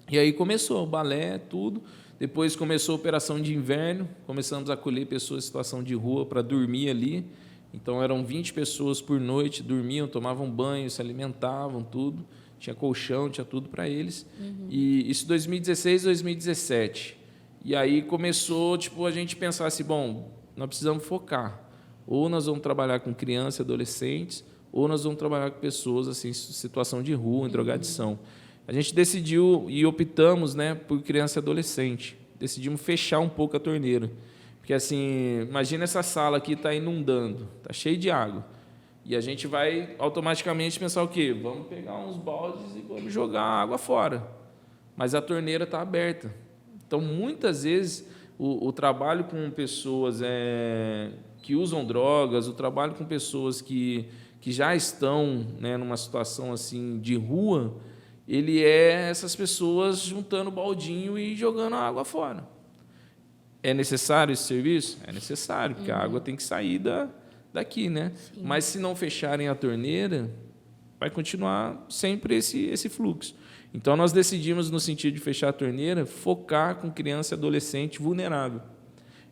E aí começou o balé, tudo. Depois começou a operação de inverno, começamos a acolher pessoas em situação de rua para dormir ali. Então, eram 20 pessoas por noite, dormiam, tomavam banho, se alimentavam, tudo. Tinha colchão, tinha tudo para eles. E isso 2016, 2017. E aí começou a gente pensar assim, bom, nós precisamos focar. Ou nós vamos trabalhar com crianças e adolescentes, ou nós vamos trabalhar com pessoas assim, em situação de rua, em drogadição. A gente decidiu e optamos, né, por criança e adolescente. Decidimos fechar um pouco a torneira. Porque, assim, imagina essa sala aqui está inundando, está cheio de água. E a gente vai automaticamente pensar o quê? Vamos pegar uns baldes e vamos jogar a água fora. Mas a torneira está aberta. Então, muitas vezes, o trabalho com pessoas que usam drogas, o trabalho com pessoas que que já estão, né, numa situação assim de rua, ele é essas pessoas juntando baldinho e jogando a água fora. É necessário esse serviço? É necessário, porque a água tem que sair daqui, né? Sim. Mas se não fecharem a torneira, vai continuar sempre esse fluxo. Então, nós decidimos, no sentido de fechar a torneira, focar com criança e adolescente vulnerável.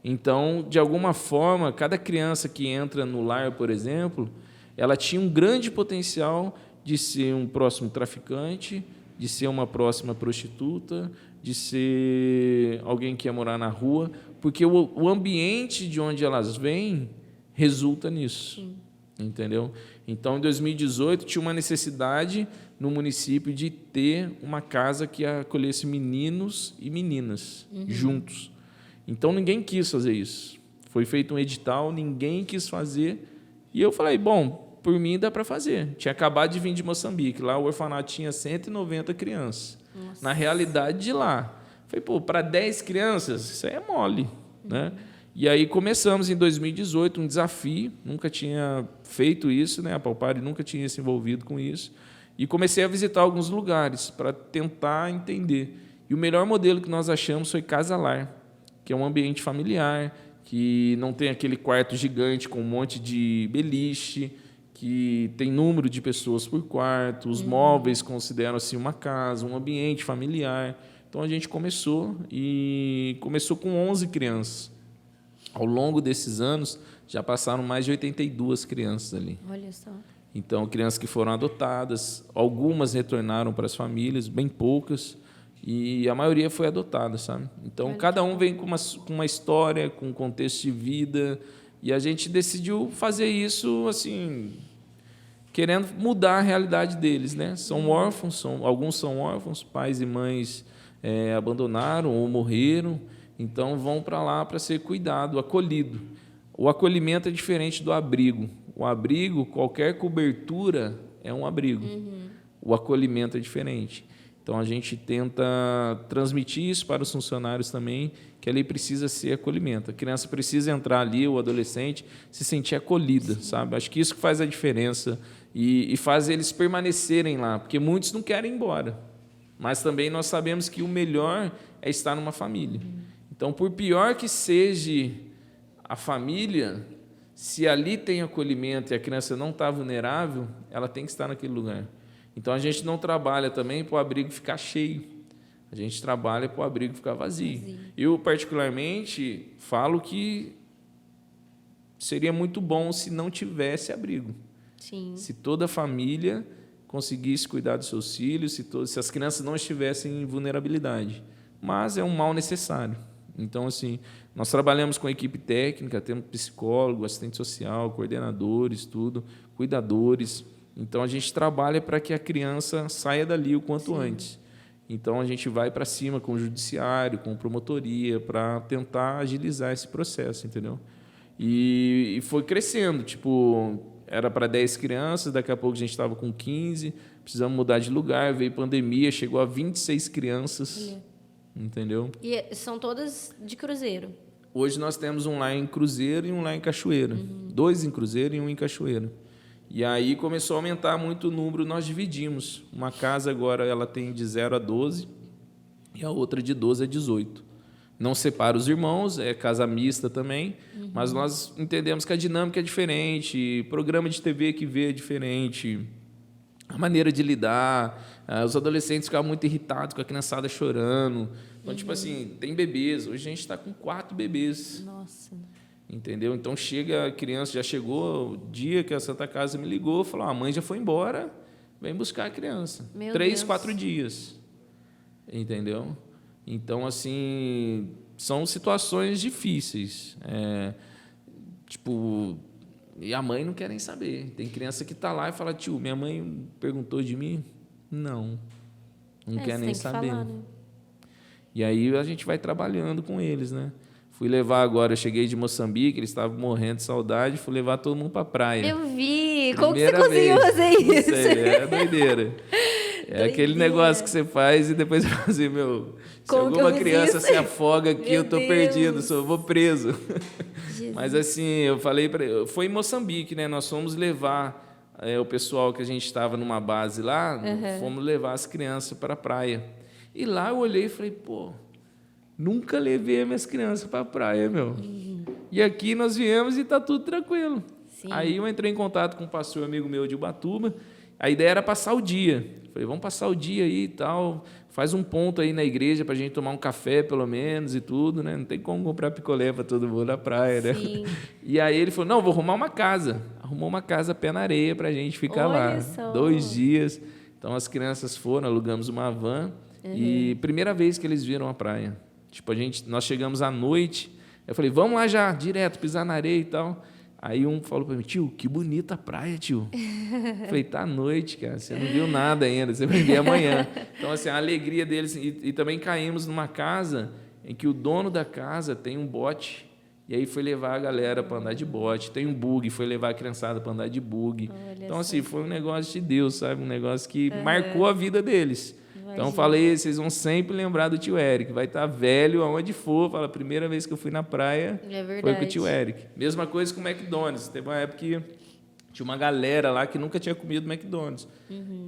Então, de alguma forma, cada criança que entra no lar, por exemplo, ela tinha um grande potencial de ser um próximo traficante, de ser uma próxima prostituta, de ser alguém que ia morar na rua, porque o ambiente de onde elas vêm resulta nisso. Sim. Entendeu? Então, em 2018, tinha uma necessidade no município de ter uma casa que acolhesse meninos e meninas juntos. Então, ninguém quis fazer isso. Foi feito um edital, ninguém quis fazer. E eu falei, bom, por mim dá para fazer. Tinha acabado de vir de Moçambique. Lá o orfanato tinha 190 crianças. Nossa. Na realidade de lá. Falei, pô, para 10 crianças, isso aí é mole, né? E aí começamos em 2018 um desafio, nunca tinha feito isso, né? A Palpari nunca tinha se envolvido com isso. E comecei a visitar alguns lugares para tentar entender. E o melhor modelo que nós achamos foi Casa Lar, que é um ambiente familiar, que não tem aquele quarto gigante com um monte de beliche, que tem número de pessoas por quarto, os móveis consideram-se uma casa, um ambiente familiar. Então, a gente começou com 11 crianças. Ao longo desses anos, já passaram mais de 82 crianças ali. Olha só. Então, crianças que foram adotadas, algumas retornaram para as famílias, bem poucas, e a maioria foi adotada, sabe? Então, cada um vem com uma história, com um contexto de vida, e a gente decidiu fazer isso, assim, querendo mudar a realidade deles, né? São órfãos, alguns são órfãos, pais e mães abandonaram ou morreram, então vão para lá para ser cuidado, acolhido. O acolhimento é diferente do abrigo. O abrigo, qualquer cobertura é um abrigo. O acolhimento é diferente. Então, a gente tenta transmitir isso para os funcionários também, que ali precisa ser acolhimento. A criança precisa entrar ali, o adolescente, se sentir acolhida, sabe? Acho que isso que faz a diferença e faz eles permanecerem lá, porque muitos não querem ir embora. Mas também nós sabemos que o melhor é estar numa família. Então, por pior que seja a família, se ali tem acolhimento e a criança não está vulnerável, ela tem que estar naquele lugar. Então, a gente não trabalha também para o abrigo ficar cheio. A gente trabalha para o abrigo ficar vazio. Eu, particularmente, falo que seria muito bom se não tivesse abrigo. Sim. Se toda a família conseguisse cuidar dos seus filhos, se as crianças não estivessem em vulnerabilidade. Mas é um mal necessário. Então, assim, nós trabalhamos com equipe técnica, temos psicólogo, assistente social, coordenadores, tudo, cuidadores. Então, a gente trabalha para que a criança saia dali o quanto antes. Então, a gente vai para cima com o judiciário, com promotoria, para tentar agilizar esse processo, entendeu? E foi crescendo, tipo, era para 10 crianças, daqui a pouco a gente estava com 15, precisamos mudar de lugar, veio pandemia, chegou a 26 crianças, entendeu? E são todas de Cruzeiro? Hoje nós temos um lá em Cruzeiro e um lá em Cachoeira. 2 em Cruzeiro e um em Cachoeira. E aí começou a aumentar muito o número, nós dividimos. Uma casa agora ela tem de 0 a 12 e a outra de 12 a 18. Não separa os irmãos, é casa mista também, mas nós entendemos que a dinâmica é diferente, programa de TV que vê é diferente, a maneira de lidar, os adolescentes ficavam muito irritados com a criançada chorando. Então, tipo assim, tem bebês, hoje a gente está com 4 bebês. Nossa. Entendeu? Então, chega a criança, já chegou o dia que a Santa Casa me ligou, falou, a mãe já foi embora, vem buscar a criança. 3, 4 dias. Entendeu? Então, assim, são situações difíceis. Tipo, e a mãe não quer nem saber. Tem criança que está lá e fala, tio, minha mãe perguntou de mim? Não quer nem saber. Falar, né? E aí a gente vai trabalhando com eles, né? Fui levar agora, eu cheguei de Moçambique, eles estavam morrendo de saudade, fui levar todo mundo para a praia. Eu vi! Como que você conseguiu fazer isso? Não sei, é doideira. É aquele negócio que você faz e depois você fala assim, se alguma criança se afoga aqui, eu estou perdido, eu vou preso. Mas assim, eu falei para ele, foi em Moçambique, né? Nós fomos levar o pessoal que a gente estava numa base lá, fomos levar as crianças para a praia. E lá eu olhei e falei, pô, nunca levei minhas crianças para a praia, meu. E aqui nós viemos e está tudo tranquilo. Sim. Aí eu entrei em contato com um pastor amigo meu de Ubatuba. A ideia era passar o dia. Falei, vamos passar o dia aí e tal. Faz um ponto aí na igreja para a gente tomar um café, pelo menos, e tudo, né? Não tem como comprar picolé para todo mundo na praia, né? Sim. E aí ele falou, não, vou arrumar uma casa. Arrumou uma casa pé na areia para a gente ficar Olha lá. só. 2 dias. Então, as crianças foram, alugamos uma van. E primeira vez que eles viram a praia. Tipo, nós chegamos à noite. Eu falei, vamos lá já, direto, pisar na areia e tal. Aí um falou para mim, tio, que bonita a praia, tio. Eu falei, tá à noite, cara, você não viu nada ainda, você vai ver amanhã. Então, assim, a alegria deles. E também caímos numa casa em que o dono da casa tem um bote, e aí foi levar a galera para andar de bote. Tem um bug, foi levar a criançada para andar de bug. Olha Então, só. assim, foi um negócio de Deus, sabe? Um negócio que marcou a vida deles. Então, eu Imagina. falei, vocês vão sempre lembrar do tio Eric. Vai estar velho aonde for. Fala, a primeira vez que eu fui na praia É verdade. foi com o tio Eric. Mesma coisa com o McDonald's. Teve uma época que tinha uma galera lá que nunca tinha comido McDonald's.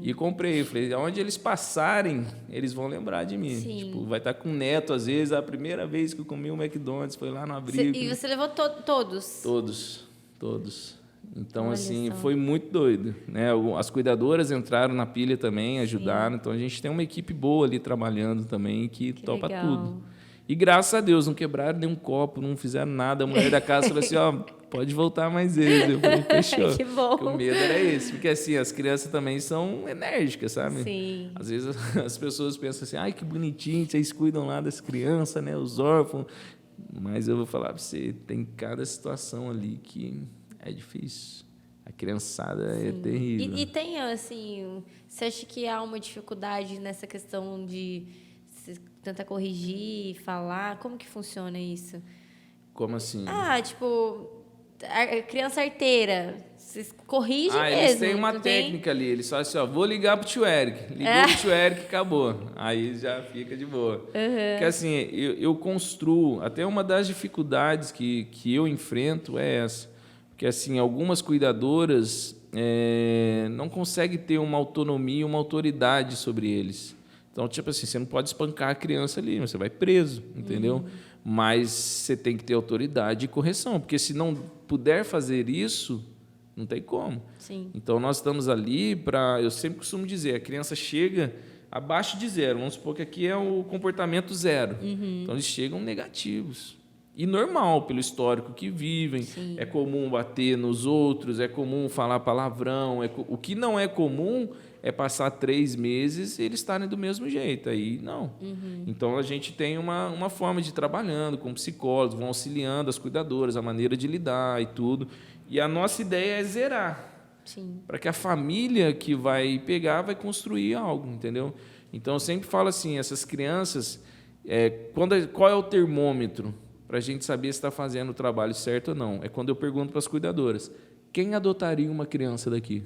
E comprei. Falei, aonde eles passarem, eles vão lembrar de mim. Sim. Tipo, vai estar com o neto, às vezes. A primeira vez que eu comi um McDonald's foi lá no abrigo. E você levou todos? Todos. Então, Olha assim, só. foi muito doido, né? As cuidadoras entraram na pilha também, ajudaram. Então, a gente tem uma equipe boa ali trabalhando também que topa legal. tudo. E, graças a Deus, não quebraram nenhum copo, não fizeram nada. A mulher da casa falou assim, ó, pode voltar mais vezes. Eu falei, fechou. Que bom. Porque o medo era esse. Porque, assim, as crianças também são enérgicas, sabe? Sim. Às vezes, as pessoas pensam assim, ai, que bonitinho, vocês cuidam lá das crianças, né? Os órfãos. Mas eu vou falar para você, tem cada situação ali que é difícil. A criançada é terrível. E tem, assim, você acha que há uma dificuldade nessa questão de se tentar corrigir, falar? Como que funciona isso? Como assim? Tipo, a criança arteira, vocês corrigem mesmo? Eles têm uma não técnica ali. Eles falam assim, ó, vou ligar pro tio Eric. Ligou pro tio Eric, acabou. Aí já fica de boa. Porque assim, eu construo, até uma das dificuldades que eu enfrento é essa. Porque assim, algumas cuidadoras não conseguem ter uma autonomia, uma autoridade sobre eles. Então, tipo assim, você não pode espancar a criança ali, você vai preso, entendeu? Mas você tem que ter autoridade e correção, porque se não puder fazer isso, não tem como. Sim. Então, nós estamos ali para... Eu sempre costumo dizer, a criança chega abaixo de 0. Vamos supor que aqui é o comportamento 0. Então, eles chegam negativos. E normal, pelo histórico que vivem. Sim. É comum bater nos outros, é comum falar palavrão. O que não é comum é passar 3 meses e eles estarem do mesmo jeito. Aí, não. Então, a gente tem uma forma de ir trabalhando com psicólogos, vão auxiliando as cuidadoras, a maneira de lidar e tudo. E a nossa ideia é zerar. Sim. Para que a família que vai pegar vai construir algo, entendeu? Então, eu sempre falo assim, essas crianças, qual é o termômetro para a gente saber se está fazendo o trabalho certo ou não? É quando eu pergunto para as cuidadoras, quem adotaria uma criança daqui?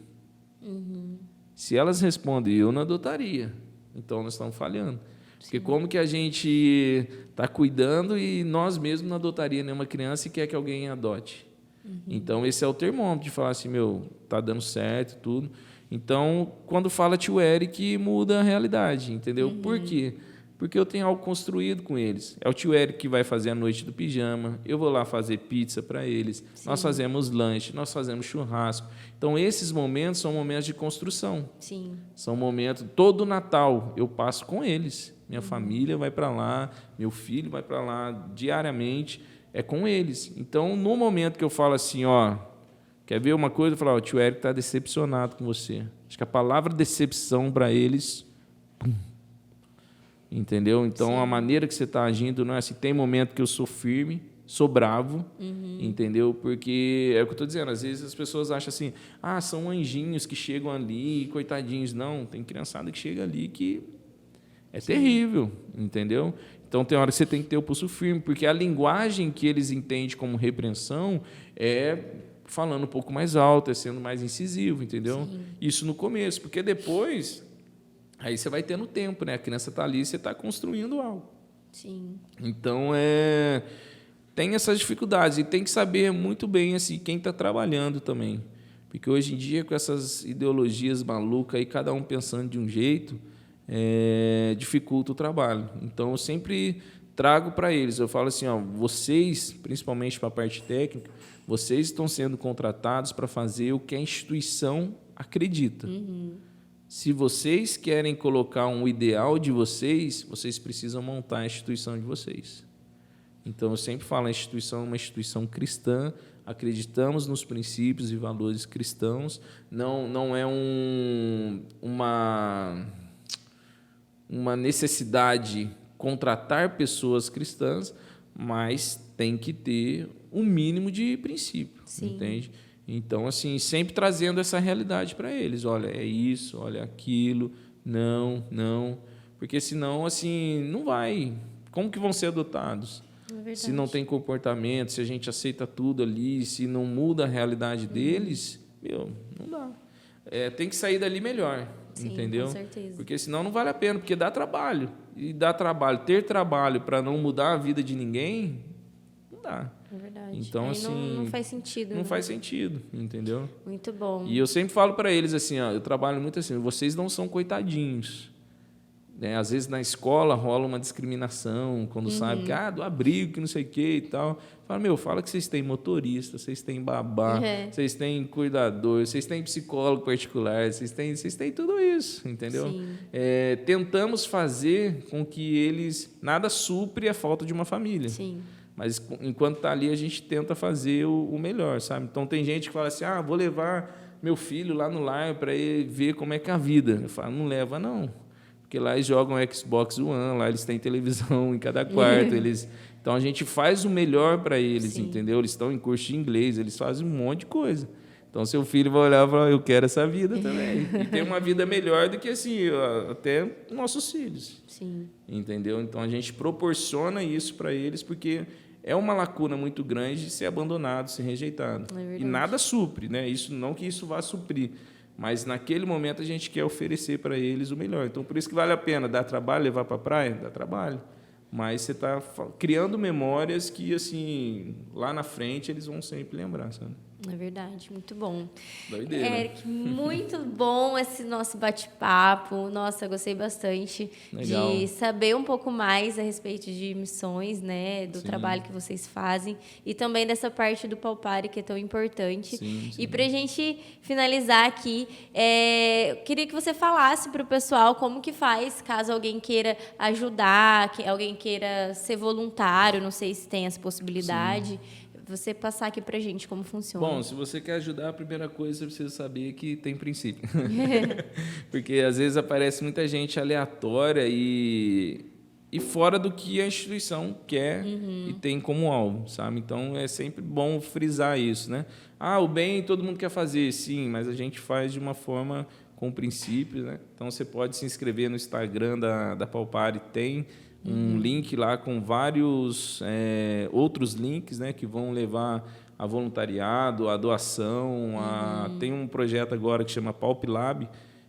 Se elas respondem, eu não adotaria, então nós estamos falhando. Porque como que a gente está cuidando e nós mesmos não adotaria nenhuma criança e quer que alguém adote? Então, esse é o termômetro de falar assim, tá dando certo e tudo. Então, quando fala tio Eric, muda a realidade, entendeu? Por quê? Porque eu tenho algo construído com eles. É o tio Eric que vai fazer a noite do pijama, eu vou lá fazer pizza para eles, nós fazemos lanche, nós fazemos churrasco. Então, esses momentos são momentos de construção. Sim. São momentos... Todo Natal eu passo com eles. Minha família vai para lá, meu filho vai para lá diariamente, é com eles. Então, no momento que eu falo assim, ó, quer ver uma coisa? Eu falo, ó, o tio Eric está decepcionado com você. Acho que a palavra decepção para eles... Entendeu? Então, a maneira que você está agindo não é assim. Tem momento que eu sou firme, sou bravo, entendeu? Porque é o que eu estou dizendo. Às vezes as pessoas acham assim, são anjinhos que chegam ali, coitadinhos. Não, tem criançada que chega ali que é terrível, entendeu? Então, tem hora que você tem que ter o pulso firme, porque a linguagem que eles entendem como repreensão é falando um pouco mais alto, é sendo mais incisivo, entendeu? Isso no começo, porque depois... Aí você vai tendo tempo, né? A criança está ali e você está construindo algo. Sim. Então, tem essas dificuldades. E tem que saber muito bem assim, quem está trabalhando também. Porque hoje em dia, com essas ideologias malucas aí, cada um pensando de um jeito, dificulta o trabalho. Então, eu sempre trago para eles, eu falo assim, ó, vocês, principalmente para a parte técnica, vocês estão sendo contratados para fazer o que a instituição acredita. Se vocês querem colocar um ideal de vocês, vocês precisam montar a instituição de vocês. Então, eu sempre falo, a instituição é uma instituição cristã, acreditamos nos princípios e valores cristãos, não é uma necessidade contratar pessoas cristãs, mas tem que ter um mínimo de princípio, entende? Então, assim, sempre trazendo essa realidade para eles. Olha, é isso, olha aquilo, não. Porque senão, assim, não vai. Como que vão ser adotados? Se não tem comportamento, se a gente aceita tudo ali, se não muda a realidade deles, não dá. Tem que sair dali melhor, entendeu? Com certeza. Porque senão não vale a pena, porque dá trabalho. E dá trabalho, ter trabalho para não mudar a vida de ninguém, não dá. É verdade. Então, aí assim, não faz sentido. Não faz sentido, entendeu? Muito bom. E eu sempre falo para eles assim, ó, eu trabalho muito assim, vocês não são coitadinhos. Às vezes na escola rola uma discriminação, quando sabe que do abrigo, que não sei o que e tal. Fala que vocês têm motorista, vocês têm babá, vocês têm cuidador, vocês têm psicólogo particular, vocês têm tudo isso, entendeu? Tentamos fazer com que eles... Nada supre a falta de uma família. Sim. Mas enquanto está ali, a gente tenta fazer o melhor, sabe? Então tem gente que fala assim, vou levar meu filho lá no lar para ele ver como é que é a vida. Eu falo, não leva não. Porque lá eles jogam Xbox One, lá eles têm televisão em cada quarto. Então, a gente faz o melhor para eles, entendeu? Eles estão em curso de inglês, eles fazem um monte de coisa. Então, seu filho vai olhar e falar, eu quero essa vida também. E ter uma vida melhor do que, assim, até nossos filhos. Sim. Entendeu? Então, a gente proporciona isso para eles, porque é uma lacuna muito grande de ser abandonado, ser rejeitado. E nada supre, né? Não que isso vá suprir. Mas, naquele momento, a gente quer oferecer para eles o melhor. Então, por isso que vale a pena dar trabalho, levar para a praia? Dá trabalho. Mas você está criando memórias que, assim, lá na frente, eles vão sempre lembrar, sabe? É verdade, muito bom. Doideira. Eric, muito bom esse nosso bate-papo. Nossa, gostei bastante de saber um pouco mais a respeito de missões, né, do trabalho que vocês fazem e também dessa parte do Palpare que é tão importante. E para a gente finalizar aqui, eu queria que você falasse para o pessoal como que faz caso alguém queira ajudar, que alguém queira ser voluntário, não sei se tem essa possibilidade. Você passar aqui pra gente como funciona. Bom, se você quer ajudar, a primeira coisa você precisa saber que tem princípio. Porque às vezes aparece muita gente aleatória e fora do que a instituição quer e tem como alvo, sabe? Então é sempre bom frisar isso, né? O bem todo mundo quer fazer, sim, mas a gente faz de uma forma com princípios, né? Então você pode se inscrever no Instagram da Palpare, tem um link lá com vários outros links, né, que vão levar a voluntariado, a doação. Tem um projeto agora que chama Palp Lab,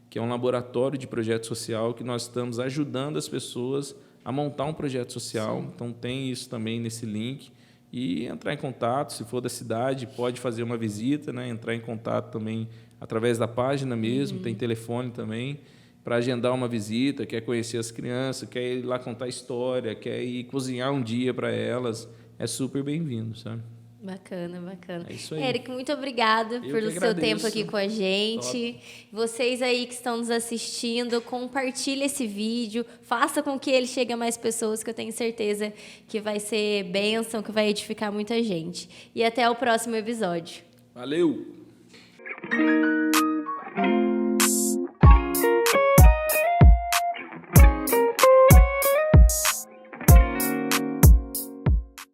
que é um laboratório de projeto social que nós estamos ajudando as pessoas a montar um projeto social. Então, tem isso também nesse link. E entrar em contato, se for da cidade, pode fazer uma visita, né, entrar em contato também através da página mesmo, tem telefone também, para agendar uma visita, quer conhecer as crianças, quer ir lá contar história, quer ir cozinhar um dia para elas, é super bem-vindo, sabe? Bacana, bacana. É isso aí. Eric, muito obrigada pelo seu tempo aqui com a gente. Top. Vocês aí que estão nos assistindo, compartilhe esse vídeo, faça com que ele chegue a mais pessoas, que eu tenho certeza que vai ser bênção, que vai edificar muita gente. E até o próximo episódio. Valeu!